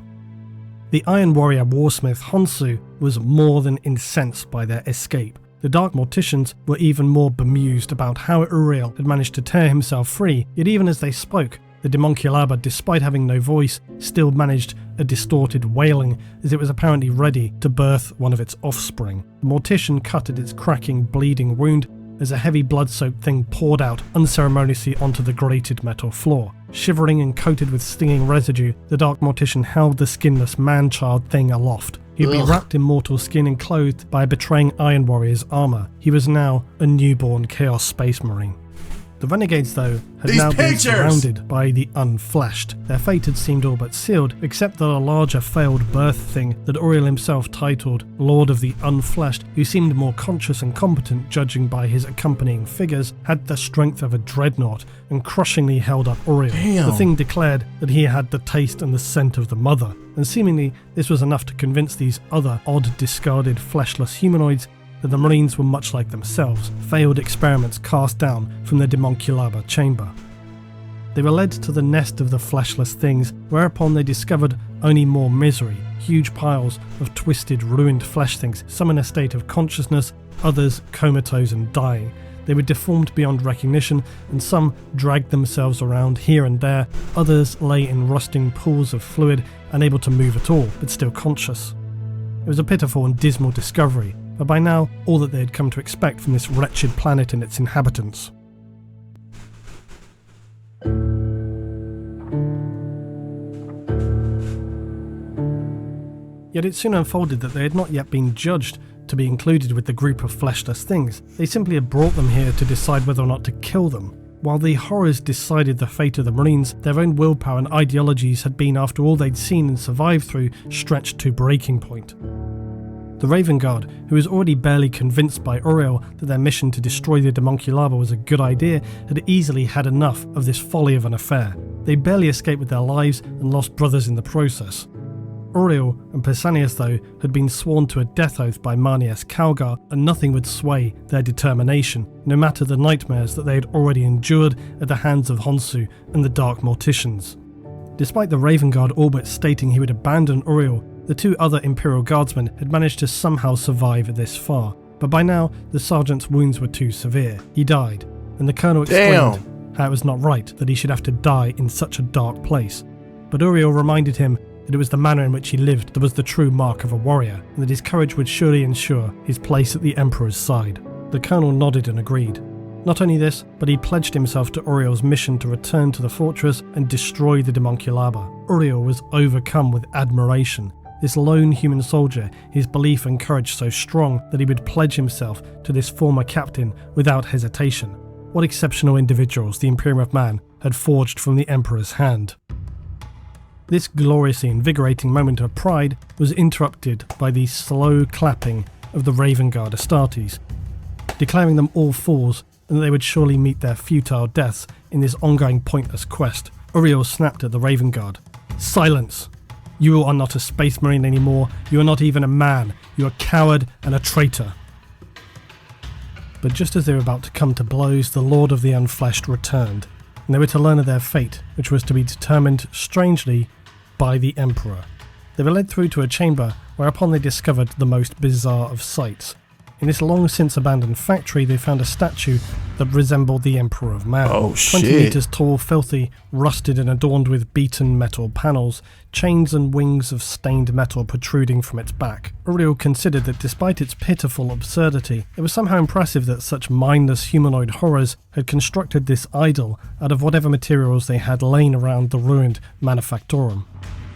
[SPEAKER 2] The Iron Warrior warsmith Honsu was more than incensed by their escape. The Dark Morticians were even more bemused about how Uriel had managed to tear himself free, yet even as they spoke, the DAEMONCULABA, despite having no voice, still managed a distorted wailing as it was apparently ready to birth one of its offspring. The Mortician cut at its cracking, bleeding wound as a heavy blood-soaked thing poured out unceremoniously onto the grated metal floor. Shivering and coated with stinging residue, the Dark Mortician held the skinless man-child thing aloft. He had been wrapped in mortal skin and clothed by a betraying Iron Warrior's armor. He was now a newborn Chaos Space Marine. The renegades, though, had now been surrounded by the unfleshed. Their fate had seemed all but sealed, except that a larger failed birth thing that Uriel himself titled Lord of the Unfleshed, who seemed more conscious and competent judging by his accompanying figures, had the strength of a dreadnought and crushingly held up Uriel.
[SPEAKER 1] Damn.
[SPEAKER 2] The thing declared that he had the taste and the scent of the mother, and seemingly this was enough to convince these other odd, discarded, fleshless humanoids that the Marines were much like themselves, failed experiments cast down from the DAEMONCULABA chamber. They were led to the nest of the fleshless things, whereupon they discovered only more misery, huge piles of twisted, ruined flesh things, some in a state of consciousness, others comatose and dying. They were deformed beyond recognition, and some dragged themselves around here and there. Others lay in rusting pools of fluid, unable to move at all, but still conscious. It was a pitiful and dismal discovery, but by now all that they had come to expect from this wretched planet and its inhabitants. Yet it soon unfolded that they had not yet been judged to be included with the group of fleshless things. They simply had brought them here to decide whether or not to kill them. While the horrors decided the fate of the Marines, their own willpower and ideologies had been, after all they'd seen and survived through, stretched to breaking point. The Raven Guard, who was already barely convinced by Uriel that their mission to destroy the Daemonculaba was a good idea, had easily had enough of this folly of an affair. They barely escaped with their lives and lost brothers in the process. Uriel and Pausanias, though, had been sworn to a death oath by Manias Calgar, and nothing would sway their determination, no matter the nightmares that they had already endured at the hands of Honsu and the Dark Morticians. Despite the Raven Guard all but stating he would abandon Uriel, the two other Imperial Guardsmen had managed to somehow survive this far, but by now the sergeant's wounds were too severe. He died, and the colonel explained how it was not right that he should have to die in such a dark place. But Uriel reminded him that it was the manner in which he lived that was the true mark of a warrior, and that his courage would surely ensure his place at the Emperor's side. The colonel nodded and agreed. Not only this, but he pledged himself to Uriel's mission to return to the fortress and destroy the Daemonculaba. Uriel was overcome with admiration. This lone human soldier, his belief and courage so strong that he would pledge himself to this former captain without hesitation. What exceptional individuals the Imperium of Man had forged from the Emperor's hand. This gloriously invigorating moment of pride was interrupted by the slow clapping of the Raven Guard Astartes, declaring them all fools and that they would surely meet their futile deaths in this ongoing pointless quest. Uriel snapped at the Raven Guard. "Silence! You are not a space marine anymore. You are not even a man. You are a coward and a traitor." But just as they were about to come to blows, the Lord of the Unfleshed returned, and they were to learn of their fate, which was to be determined, strangely, by the Emperor. They were led through to a chamber, whereupon they discovered the most bizarre of sights. In this long since abandoned factory, they found a statue that resembled the Emperor of Man. 20 meters tall, filthy, rusted and adorned with beaten metal panels, chains and wings of stained metal protruding from its back. Uriel considered that despite its pitiful absurdity, it was somehow impressive that such mindless humanoid horrors had constructed this idol out of whatever materials they had lain around the ruined manufactorum.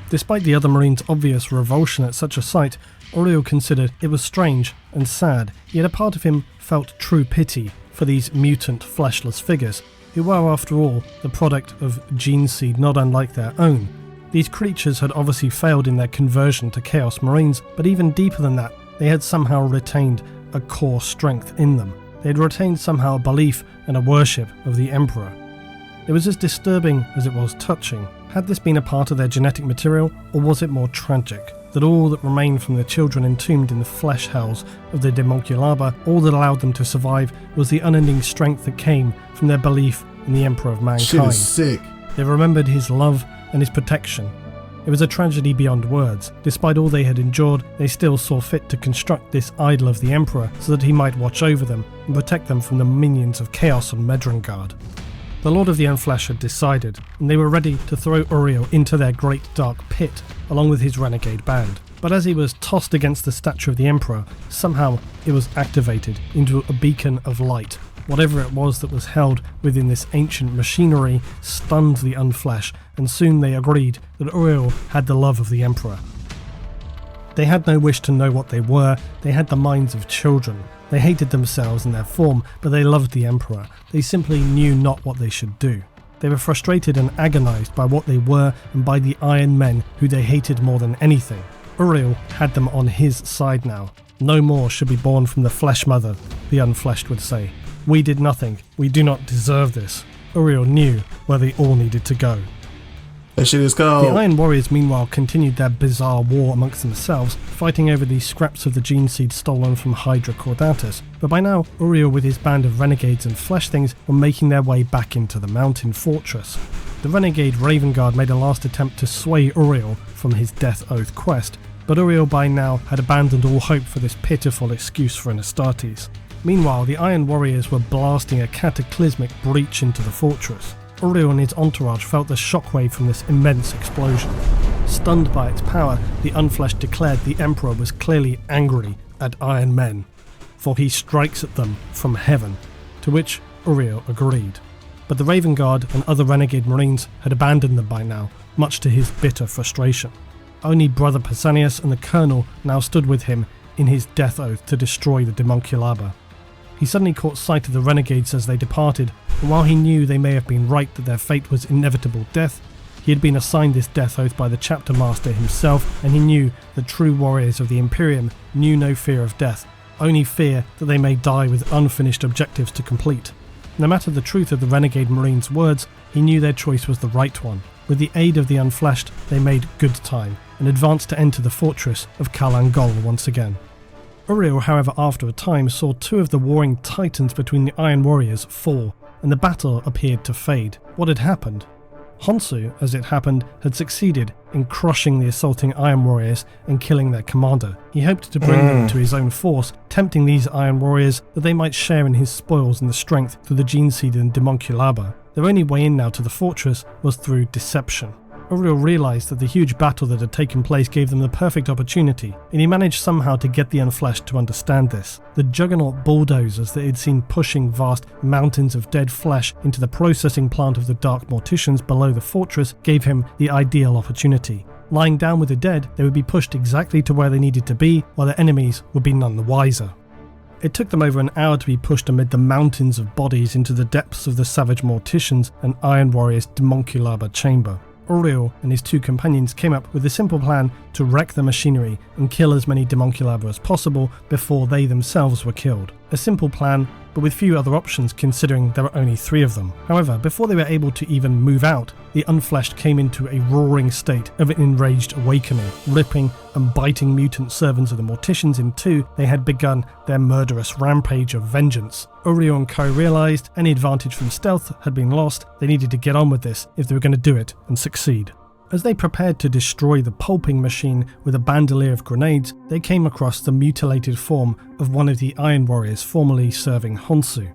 [SPEAKER 2] Despite the other Marines' obvious revulsion at such a sight, Uriel considered it was strange and sad, yet a part of him felt true pity for these mutant, fleshless figures, who were, after all, the product of gene seed not unlike their own. These creatures had obviously failed in their conversion to Chaos Marines, but even deeper than that, they had somehow retained a core strength in them. They had retained somehow a belief and a worship of the Emperor. It was as disturbing as it was touching. Had this been a part of their genetic material, or was it more tragic? That all that remained from the children entombed in the flesh hells of the Daemonculaba, all that allowed them to survive, was the unending strength that came from their belief in the Emperor of Mankind.
[SPEAKER 1] Shit is sick.
[SPEAKER 2] They remembered his love and his protection. It was a tragedy beyond words. Despite all they had endured, they still saw fit to construct this idol of the Emperor so that he might watch over them and protect them from the minions of Chaos and Medrengard. The Lord of the Unfleshed had decided, and they were ready to throw Uriel into their great dark pit, along with his renegade band. But as he was tossed against the statue of the Emperor, somehow it was activated into a beacon of light. Whatever it was that was held within this ancient machinery stunned the Unfleshed, and soon they agreed that Uriel had the love of the Emperor. They had no wish to know what they were, they had the minds of children. They hated themselves and their form, but they loved the Emperor. They simply knew not what they should do. They were frustrated and agonized by what they were and by the Iron Men who they hated more than anything. Uriel had them on his side now. No more should be born from the flesh mother, the Unfleshed would say. We did nothing. We do not deserve this. Uriel knew where they all needed to go.
[SPEAKER 1] That shit is cold.
[SPEAKER 2] The Iron Warriors meanwhile continued their bizarre war amongst themselves, fighting over the scraps of the gene seed stolen from Hydra Caudatus. But by now, Uriel with his band of renegades and flesh things were making their way back into the mountain fortress. The renegade Raven Guard made a last attempt to sway Uriel from his death oath quest, but Uriel by now had abandoned all hope for this pitiful excuse for an Astartes. Meanwhile, the Iron Warriors were blasting a cataclysmic breach into the fortress. Uriel and his entourage felt the shockwave from this immense explosion. Stunned by its power, the Unfleshed declared the Emperor was clearly angry at Iron Men, for he strikes at them from heaven, to which Uriel agreed. But the Raven Guard and other renegade marines had abandoned them by now, much to his bitter frustration. Only Brother Pausanias and the Colonel now stood with him in his death oath to destroy the Daemonculaba. He suddenly caught sight of the renegades as they departed, and while he knew they may have been right that their fate was inevitable death, he had been assigned this death oath by the chapter master himself, and he knew that true warriors of the Imperium knew no fear of death, only fear that they may die with unfinished objectives to complete. No matter the truth of the renegade marines' words, he knew their choice was the right one. With the aid of the Unfleshed, they made good time, and advanced to enter the fortress of Kalangol once again. Uriel, however, after a time saw two of the warring titans between the Iron Warriors fall, and the battle appeared to fade. What had happened? Honshu, as it happened, had succeeded in crushing the assaulting Iron Warriors and killing their commander. He hoped to bring them to his own force, tempting these Iron Warriors that they might share in his spoils and the strength through the Gene Seed and Daemonculaba. Their only way in now to the fortress was through deception. Uriel realised that the huge battle that had taken place gave them the perfect opportunity, and he managed somehow to get the Unfleshed to understand this. The juggernaut bulldozers that he'd seen pushing vast mountains of dead flesh into the processing plant of the Dark Morticians below the fortress gave him the ideal opportunity. Lying down with the dead, they would be pushed exactly to where they needed to be, while their enemies would be none the wiser. It took them over an hour to be pushed amid the mountains of bodies into the depths of the savage Morticians and Iron Warriors' Daemonculaba chamber. Uriel and his two companions came up with a simple plan to wreck the machinery and kill as many Daemonculaba as possible before they themselves were killed. A simple plan, but with few other options considering there were only 3 of them. However, before they were able to even move out, the Unfleshed came into a roaring state of an enraged awakening. Ripping and biting mutant servants of the Morticians in two, they had begun their murderous rampage of vengeance. Uriel and Co realised any advantage from stealth had been lost. They needed to get on with this if they were going to do it and succeed. As they prepared to destroy the pulping machine with a bandolier of grenades, they came across the mutilated form of one of the Iron Warriors formerly serving Honshu.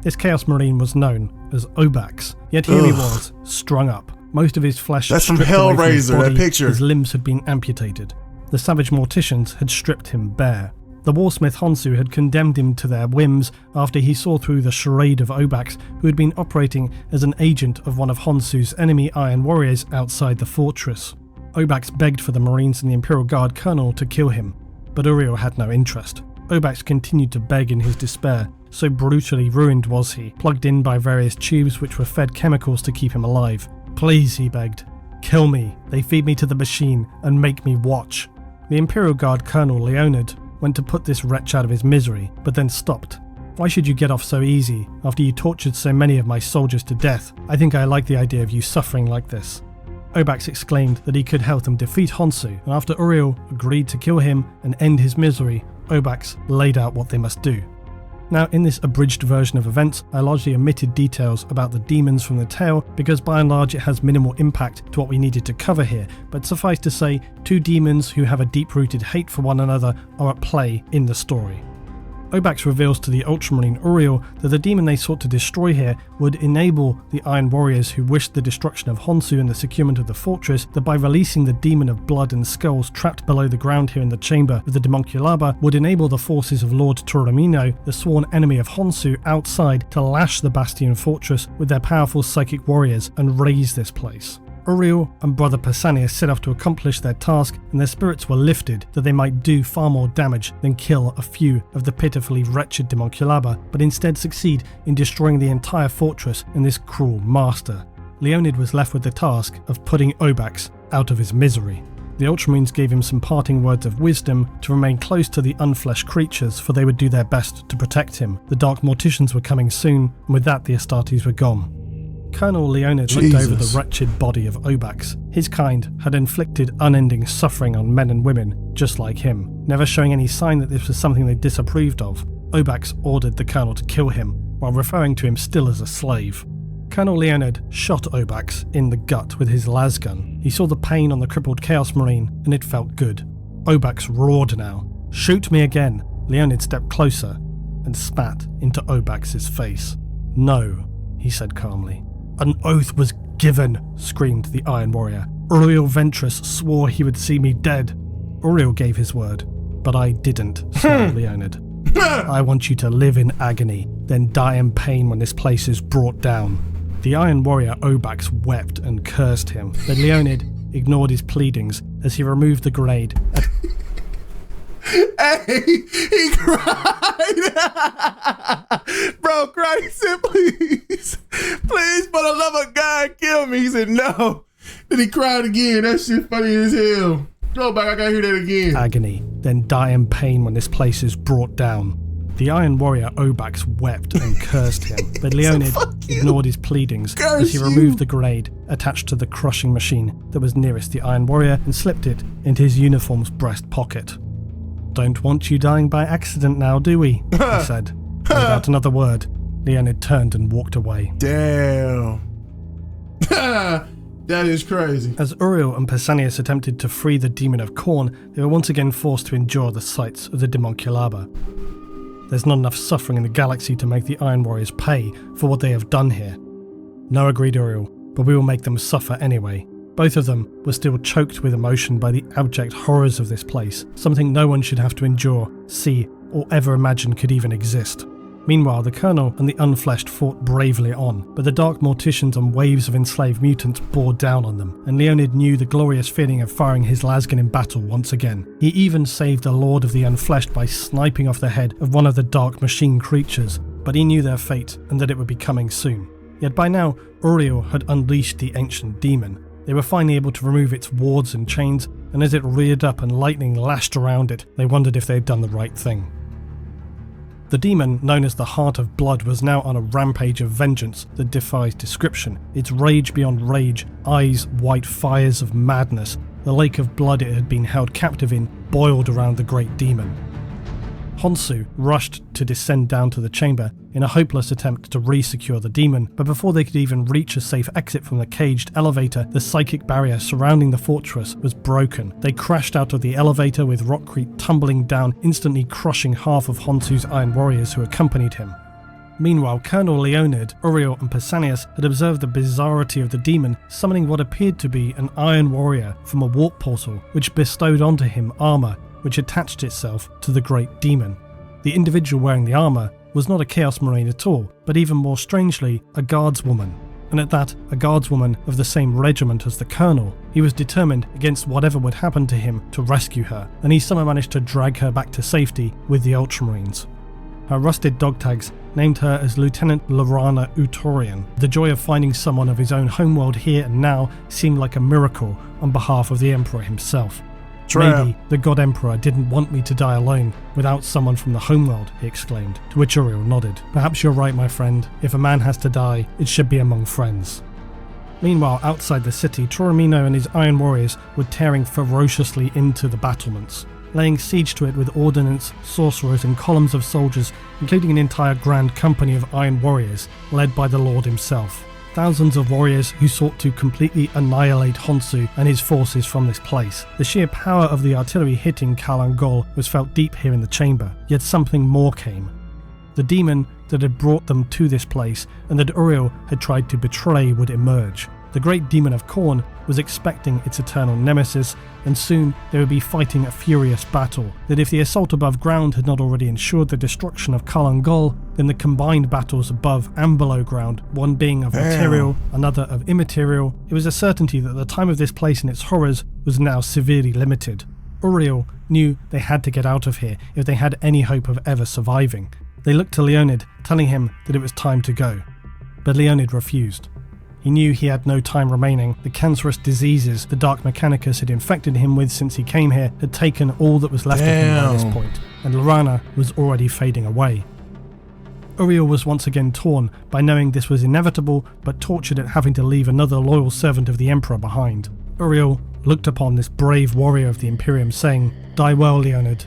[SPEAKER 2] This Chaos Marine was known as Obax, yet here he was, strung up. Most of his flesh
[SPEAKER 1] That's from
[SPEAKER 2] stripped away from his
[SPEAKER 1] Hellraiser,
[SPEAKER 2] body,
[SPEAKER 1] that picture.
[SPEAKER 2] his limbs had been amputated. The savage Morticians had stripped him bare. The warsmith Honshu had condemned him to their whims after he saw through the charade of Obax, who had been operating as an agent of one of Honshu's enemy Iron Warriors outside the fortress. Obax begged for the Marines and the Imperial Guard Colonel to kill him, but Uriel had no interest. Obax continued to beg in his despair, so brutally ruined was he, plugged in by various tubes which were fed chemicals to keep him alive. "Please," he begged, "kill me. They feed me to the machine and make me watch." The Imperial Guard Colonel Leonid went to put this wretch out of his misery, but then stopped. "Why should you get off so easy after you tortured so many of my soldiers to death? I think I like the idea of you suffering like this." Obax exclaimed that he could help them defeat Honshu, and after Uriel agreed to kill him and end his misery, Obax laid out what they must do. Now, in this abridged version of events, I largely omitted details about the demons from the tale because by and large it has minimal impact to what we needed to cover here, but suffice to say, 2 demons who have a deep-rooted hate for one another are at play in the story. Obax reveals to the Ultramarine Uriel that the demon they sought to destroy here would enable the Iron Warriors who wished the destruction of Honshu and the securement of the fortress, that by releasing the demon of blood and skulls trapped below the ground here in the chamber of the Daemonculaba would enable the forces of Lord Turamino, the sworn enemy of Honshu, outside to lash the Bastion fortress with their powerful psychic warriors and raise this place. Uriel and Brother Pausanias set off to accomplish their task, and their spirits were lifted that they might do far more damage than kill a few of the pitifully wretched Daemonculaba, but instead succeed in destroying the entire fortress and this cruel master. Leonid was left with the task of putting Obax out of his misery. The Ultramarines gave him some parting words of wisdom to remain close to the unfleshed creatures, for they would do their best to protect him. The Dark Morticians were coming soon, and with that the Astartes were gone. Colonel Leonid looked over the wretched body of Obax. His kind had inflicted unending suffering on men and women just like him, never showing any sign that this was something they disapproved of. Obax ordered the colonel to kill him, while referring to him still as a slave. Colonel Leonid shot Obax in the gut with his lasgun. He saw the pain on the crippled Chaos Marine, and it felt good. Obax roared now. "Shoot me again!" Leonid stepped closer and spat into Obax's face. "No," he said calmly. "An oath was given," screamed the Iron Warrior. "Uriel Ventress swore he would see me dead." "Uriel gave his word, but I didn't," said Leonid. "I want you to live in agony, then die in pain when this place is brought down." The Iron Warrior Obax wept and cursed him, but Leonid ignored his pleadings as he removed the grenade.
[SPEAKER 1] Hey, he cried. Bro, cried. He said, "Please, please, for the love of God, kill me." He said, "No." Then he cried again. That shit funny as hell. Go back, I gotta hear that again.
[SPEAKER 2] Agony, then die in pain when this place is brought down. The Iron Warrior Obax wept and cursed him, but Leonid ignored his pleadings as he removed the grenade attached to the crushing machine that was nearest the Iron Warrior and slipped it into his uniform's breast pocket. "Don't want you dying by accident now, do we?" he said. Without another word, Leonid turned and walked away.
[SPEAKER 1] Damn. That is crazy.
[SPEAKER 2] As Uriel and Pausanias attempted to free the Demon of Khorne, they were once again forced to endure the sights of the DAEMONCULABA. There's not enough suffering in the galaxy to make the Iron Warriors pay for what they have done here. "No," agreed Uriel, "but we will make them suffer anyway." Both of them were still choked with emotion by the abject horrors of this place, something no one should have to endure, see, or ever imagine could even exist. Meanwhile, the Colonel and the Unfleshed fought bravely on, but the dark morticians and waves of enslaved mutants bore down on them, and Leonid knew the glorious feeling of firing his lasgun in battle once again. He even saved the Lord of the Unfleshed by sniping off the head of one of the dark machine creatures, but he knew their fate and that it would be coming soon. Yet by now, Uriel had unleashed the ancient demon. They were finally able to remove its wards and chains, and as it reared up and lightning lashed around it, they wondered if they had done the right thing. The demon, known as the Heart of Blood, was now on a rampage of vengeance that defies description. Its rage beyond rage, eyes white fires of madness, the lake of blood it had been held captive in, boiled around the great demon. Honshu rushed to descend down to the chamber in a hopeless attempt to re-secure the demon, but before they could even reach a safe exit from the caged elevator, the psychic barrier surrounding the fortress was broken. They crashed out of the elevator with Rockcrete tumbling down, instantly crushing half of Honshu's Iron Warriors who accompanied him. Meanwhile, Colonel Leonid, Uriel and Pausanias had observed the bizarrity of the demon summoning what appeared to be an Iron Warrior from a warp portal, which bestowed onto him armour which attached itself to the great demon. The individual wearing the armour was not a Chaos Marine at all, but even more strangely, a guardswoman. And at that, a guardswoman of the same regiment as the Colonel. He was determined, against whatever would happen to him, to rescue her, and he somehow managed to drag her back to safety with the Ultramarines. Her rusted dog tags named her as Lieutenant Lorana Utorian. The joy of finding someone of his own homeworld here and now seemed like a miracle on behalf of the Emperor himself. "Maybe the God Emperor didn't want me to die alone without someone from the homeworld," he exclaimed, to which Uriel nodded. "Perhaps you're right, my friend. If a man has to die, it should be among friends." Meanwhile, outside the city, Toromino and his Iron Warriors were tearing ferociously into the battlements, laying siege to it with ordnance, sorcerers and columns of soldiers, including an entire grand company of Iron Warriors, led by the Lord himself. Thousands of warriors who sought to completely annihilate Honshu and his forces from this place. The sheer power of the artillery hitting Kalangol was felt deep here in the chamber, yet something more came. The demon that had brought them to this place and that Uriel had tried to betray would emerge. The great demon of Khorne was expecting its eternal nemesis, and soon they would be fighting a furious battle that, if the assault above ground had not already ensured the destruction of Kalangol, then the combined battles above and below ground, one being of material, another of immaterial, it was a certainty that the time of this place and its horrors was now severely limited. Uriel knew they had to get out of here if they had any hope of ever surviving. They looked to Leonid, telling him that it was time to go. But Leonid refused. He knew he had no time remaining. The cancerous diseases the Dark Mechanicus had infected him with since he came here had taken all that was left of him by this point, and Lorana was already fading away. Uriel was once again torn by knowing this was inevitable, but tortured at having to leave another loyal servant of the Emperor behind. Uriel looked upon this brave warrior of the Imperium, saying, "Die well, Leonid.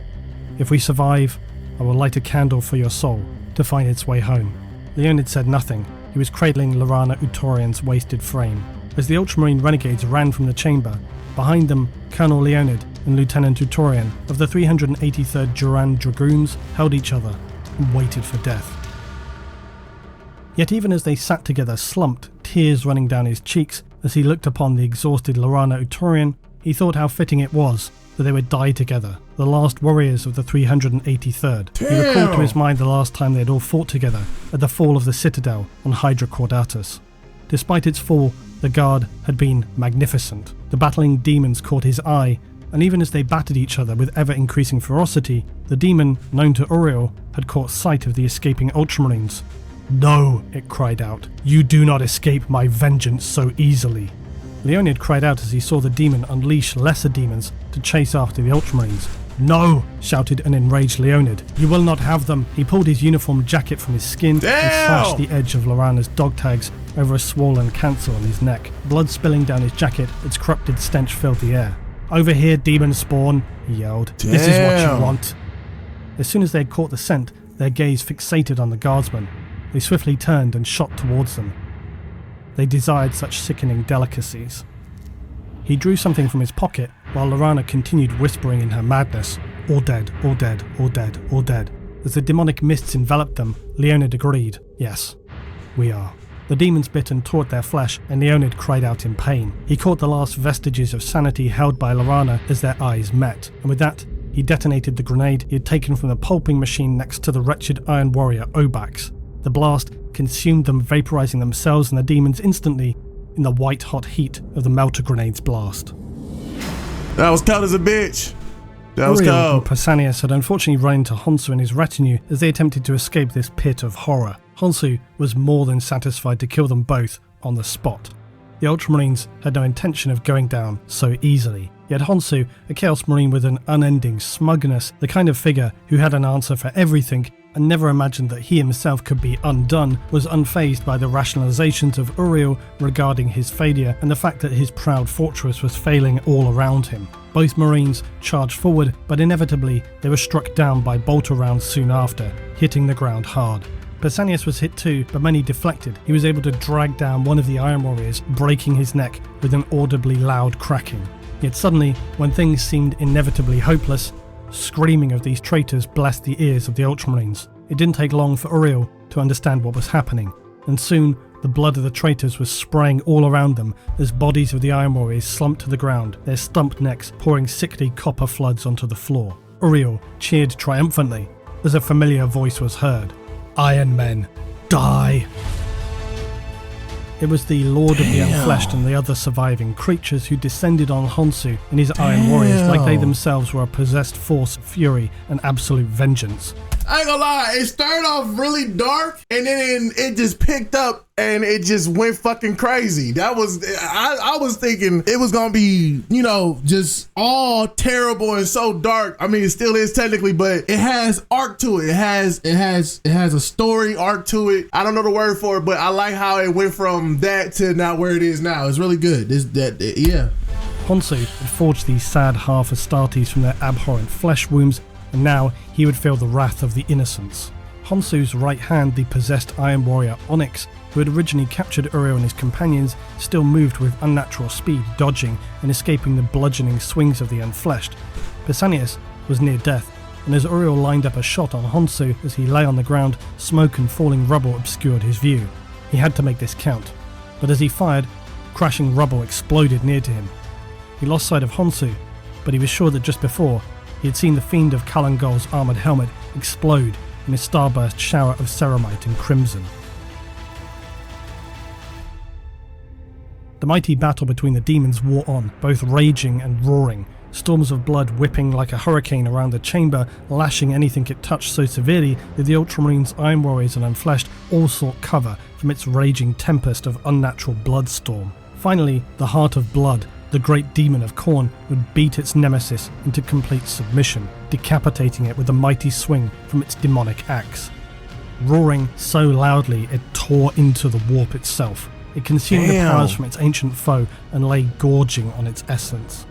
[SPEAKER 2] If we survive, I will light a candle for your soul to find its way home." Leonid said nothing. He was cradling Lorana Utorian's wasted frame. As the Ultramarine renegades ran from the chamber, behind them, Colonel Leonid and Lieutenant Utorian of the 383rd Duran Dragoons held each other and waited for death. Yet even as they sat together slumped, tears running down his cheeks as he looked upon the exhausted Lorana Utorian, he thought how fitting it was that they would die together, the last warriors of the 383rd.
[SPEAKER 1] Damn.
[SPEAKER 2] He recalled to his mind the last time they had all fought together at the fall of the Citadel on Hydra Caudatus. Despite its fall, the guard had been magnificent. The battling demons caught his eye, and even as they battered each other with ever-increasing ferocity, the demon, known to Uriel, had caught sight of the escaping Ultramarines. "No," it cried out, "you do not escape my vengeance so easily." Leonid cried out as he saw the demon unleash lesser demons to chase after the Ultramarines. "No!" shouted an enraged Leonid. "You will not have them!" He pulled his uniform jacket from his skin and slashed the edge of Lorana's dog tags over a swollen cancel on his neck. Blood spilling down his jacket, its corrupted stench filled the air. "Over here, demon spawn!" he yelled.
[SPEAKER 1] Damn.
[SPEAKER 2] "This is what you want!" As soon as they had caught the scent, their gaze fixated on the guardsmen. They swiftly turned and shot towards them. They desired such sickening delicacies. He drew something from his pocket while Lorana continued whispering in her madness, "All dead, all dead, all dead, all dead." As the demonic mists enveloped them, Leonid agreed, "Yes, we are." The demons bit and tore at their flesh, and Leonid cried out in pain. He caught the last vestiges of sanity held by Lorana as their eyes met, and with that, he detonated the grenade he had taken from the pulping machine next to the wretched Iron Warrior Obax. The blast consumed them, vaporizing themselves and the demons instantly in the white-hot heat of the melter grenade's blast.
[SPEAKER 1] That was cold as a bitch. That was
[SPEAKER 2] Uriel and
[SPEAKER 1] cold.
[SPEAKER 2] Pausanias had unfortunately run into Honsu and his retinue as they attempted to escape this pit of horror. Honsu was more than satisfied to kill them both on the spot. The Ultramarines had no intention of going down so easily. Yet Honsu, a Chaos Marine with an unending smugness, the kind of figure who had an answer for everything and never imagined that he himself could be undone, was unfazed by the rationalizations of Uriel regarding his failure and the fact that his proud fortress was failing all around him. Both Marines charged forward, but inevitably they were struck down by bolter rounds soon after, hitting the ground hard. Pausanias was hit too, but when he deflected, he was able to drag down one of the Iron Warriors, breaking his neck with an audibly loud cracking. Yet suddenly, when things seemed inevitably hopeless, screaming of these traitors blessed the ears of the Ultramarines. It didn't take long for Uriel to understand what was happening, and soon the blood of the traitors was spraying all around them as bodies of the Iron Warriors slumped to the ground, their stumped necks pouring sickly copper floods onto the floor. Uriel cheered triumphantly as a familiar voice was heard. "Iron Men, die!" It was the Lord of the Unfleshed and the other surviving creatures who descended on Honsu and his Iron Warriors like they themselves were a possessed force of fury and absolute vengeance.
[SPEAKER 1] I ain't gonna lie, it started off really dark and then it just picked up and it just went fucking crazy. That was, I was thinking it was gonna be, you know, just all terrible and so dark. I mean, it still is technically, but it has arc to it. It has a story arc to it. I don't know the word for it, but I like how it went from that to now where it is now. It's really good. Yeah.
[SPEAKER 2] Honsu had forged these sad half-Astartes from their abhorrent flesh wombs, and now he would feel the wrath of the innocents. Honsu's right hand, the possessed Iron Warrior Onyx, who had originally captured Uriel and his companions, still moved with unnatural speed, dodging and escaping the bludgeoning swings of the Unfleshed. Pausanias was near death, and as Uriel lined up a shot on Honsu as he lay on the ground, smoke and falling rubble obscured his view. He had to make this count, but as he fired, crashing rubble exploded near to him. He lost sight of Honsu, but he was sure that just before, he had seen the fiend of Kalangol's armoured helmet explode in a starburst shower of ceramite and crimson. The mighty battle between the demons wore on, both raging and roaring, storms of blood whipping like a hurricane around the chamber, lashing anything it touched so severely that the Ultramarines, Iron Warriors and Unfleshed all sought cover from its raging tempest of unnatural bloodstorm. Finally, the Heart of Blood, the great demon of Khorne, would beat its nemesis into complete submission, decapitating it with a mighty swing from its demonic axe. Roaring so loudly it tore into the warp itself. It consumed the powers from its ancient foe and lay gorging on its essence.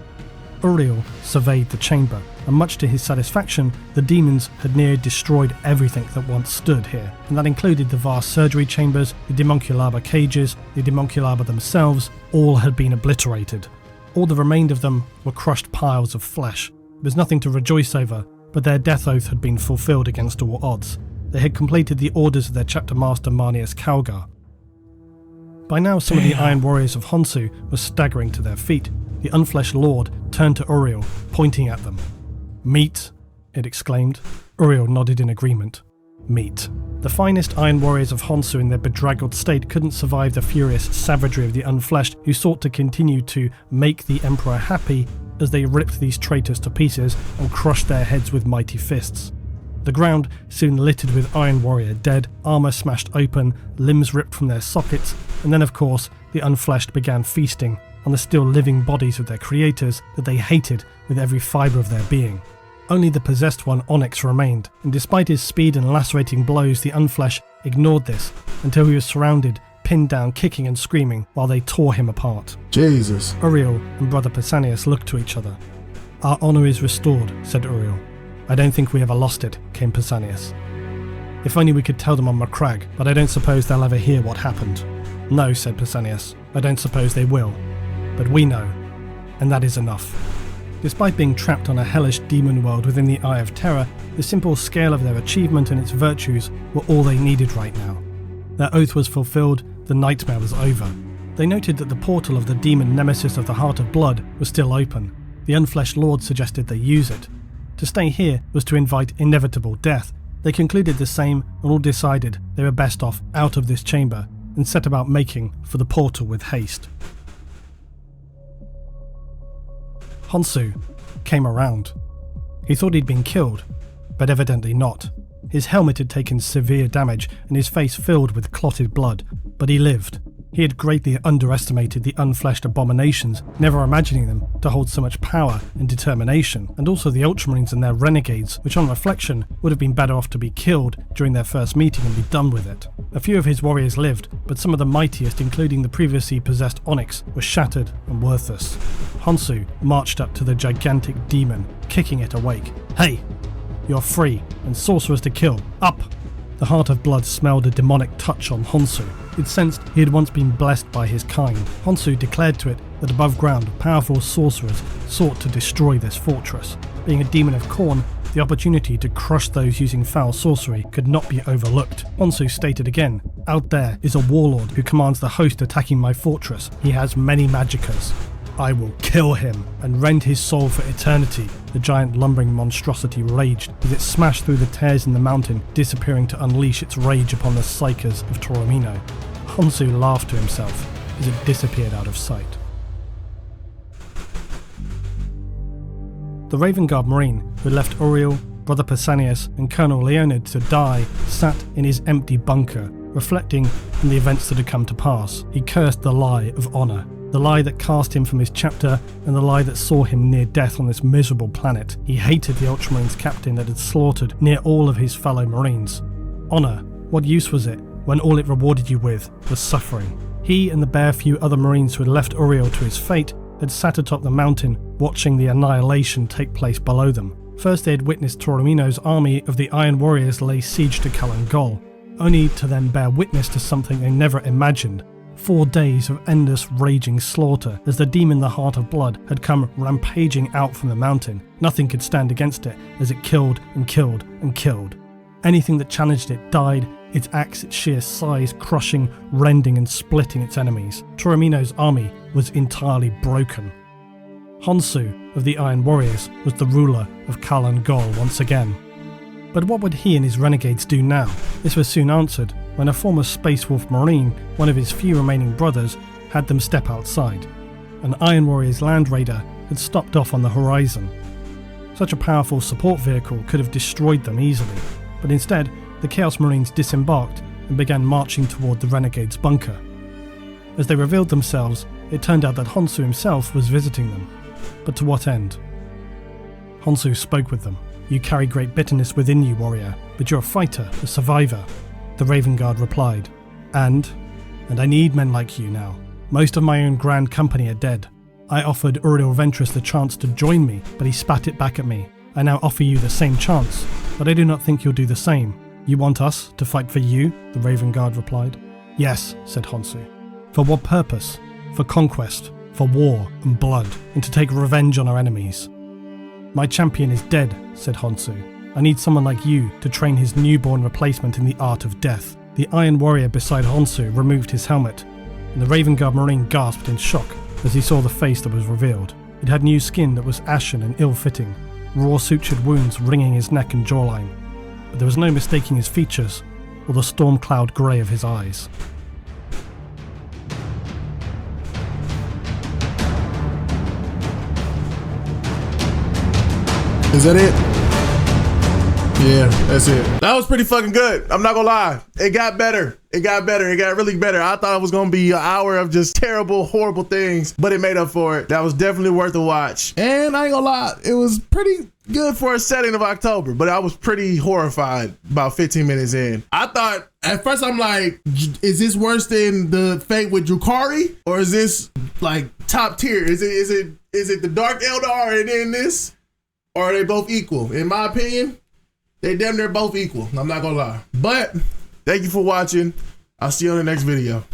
[SPEAKER 2] Uriel surveyed the chamber, and much to his satisfaction, the demons had nearly destroyed everything that once stood here, and that included the vast surgery chambers, the Daemonculaba cages, the Daemonculaba themselves, all had been obliterated. All that remained of them were crushed piles of flesh. There was nothing to rejoice over, but their death oath had been fulfilled against all odds. They had completed the orders of their chapter master Marnius Kalgar. By now some of the Iron Warriors of Honsu were staggering to their feet. The unfleshed lord turned to Uriel, pointing at them. "Meat," it exclaimed. Uriel nodded in agreement. Meat. The finest Iron Warriors of Honsu in their bedraggled state couldn't survive the furious savagery of the unfleshed, who sought to continue to make the Emperor happy as they ripped these traitors to pieces and crushed their heads with mighty fists. The ground soon littered with Iron Warrior dead, armour smashed open, limbs ripped from their sockets, and then of course the unfleshed began feasting on the still living bodies of their creators that they hated with every fibre of their being. Only the possessed one, Onyx, remained, and despite his speed and lacerating blows, the unfleshed ignored this until he was surrounded, pinned down, kicking and screaming while they tore him apart.
[SPEAKER 1] Jesus.
[SPEAKER 2] Uriel and Brother Pausanias looked to each other. "Our honour is restored," said Uriel. "I don't think we ever lost it," came Pausanias. "If only we could tell them on Macragge, but I don't suppose they'll ever hear what happened." "No," said Pausanias, "I don't suppose they will. But we know, and that is enough." Despite being trapped on a hellish demon world within the Eye of Terror, the simple scale of their achievement and its virtues were all they needed right now. Their oath was fulfilled, the nightmare was over. They noted that the portal of the demon nemesis of the Heart of Blood was still open. The unfleshed lord suggested they use it. To stay here was to invite inevitable death. They concluded the same and all decided they were best off out of this chamber and set about making for the portal with haste. Honsu came around. He thought he'd been killed, but evidently not. His helmet had taken severe damage and his face filled with clotted blood, but he lived. He had greatly underestimated the unfleshed abominations, never imagining them to hold so much power and determination, and also the Ultramarines and their renegades, which on reflection would have been better off to be killed during their first meeting and be done with it. A few of his warriors lived, but some of the mightiest, including the previously possessed Onyx, were shattered and worthless. Honsu marched up to the gigantic demon, kicking it awake. "Hey! You're free, and sorcerers to kill. Up!" The Heart of Blood smelled a demonic touch on Honsu. It sensed he had once been blessed by his kind. Honsu declared to it that above ground, powerful sorcerers sought to destroy this fortress. Being a demon of Khorne, the opportunity to crush those using foul sorcery could not be overlooked. Honsu stated again, "Out there is a warlord who commands the host attacking my fortress. He has many magickas. I will kill him and rend his soul for eternity." The giant lumbering monstrosity raged as it smashed through the tears in the mountain, disappearing to unleash its rage upon the psykers of Toromino. Honsu laughed to himself as it disappeared out of sight. The Raven Guard Marine, who had left Uriel, Brother Pausanias and Colonel Leonid to die, sat in his empty bunker, reflecting on the events that had come to pass. He cursed the lie of honour. The lie that cast him from his chapter, and the lie that saw him near death on this miserable planet. He hated the Ultramarines captain that had slaughtered near all of his fellow Marines. Honour, what use was it when all it rewarded you with was suffering? He and the bare few other Marines who had left Uriel to his fate had sat atop the mountain, watching the annihilation take place below them. First they had witnessed Toromino's army of the Iron Warriors lay siege to Kalan Gol, only to then bear witness to something they never imagined. 4 days of endless raging slaughter as the demon the Heart of Blood had come rampaging out from the mountain. Nothing could stand against it as it killed and killed and killed. Anything that challenged it died, its axe its sheer size crushing, rending and splitting its enemies. Toromino's army was entirely broken. Honsu of the Iron Warriors was the ruler of Kalan Gol once again. But what would he and his renegades do now? This was soon answered when a former Space Wolf Marine, one of his few remaining brothers, had them step outside. An Iron Warriors Land Raider had stopped off on the horizon. Such a powerful support vehicle could have destroyed them easily, but instead the Chaos Marines disembarked and began marching toward the Renegade's bunker. As they revealed themselves, it turned out that Honsu himself was visiting them. But to what end? Honsu spoke with them. "You carry great bitterness within you, warrior, but you're a fighter, a survivor." The Raven Guard replied, And I need men like you now. Most of my own grand company are dead. I offered Uriel Ventress the chance to join me, but he spat it back at me. I now offer you the same chance, but I do not think you'll do the same. You want us to fight for you? The Raven Guard replied. Yes, said Honsu. For what purpose? for conquest, for war and blood, and to take revenge on our enemies. My champion is dead, said Honsu. I need someone like you to train his newborn replacement in the art of death. The Iron Warrior beside Honsu removed his helmet, and the Raven Guard Marine gasped in shock as he saw the face that was revealed. It had new skin that was ashen and ill-fitting, raw sutured wounds ringing his neck and jawline, but there was no mistaking his features or the storm cloud grey of his eyes.
[SPEAKER 1] Is that it? Yeah, that's it. That was pretty fucking good. I'm not gonna lie. It got better. It got better. It got really better. I thought it was gonna be an hour of just terrible, horrible things, but it made up for it. That was definitely worth a watch. And I ain't gonna lie, it was pretty good for a setting of October, but I was pretty horrified about 15 minutes in. I thought, at first I'm like, is this worse than the Fate with Drukari? Or is this like top tier? Is it the Dark Eldar and then this? Or are they both equal? In my opinion, they damn near both equal. I'm not gonna lie. But thank you for watching. I'll see you on the next video.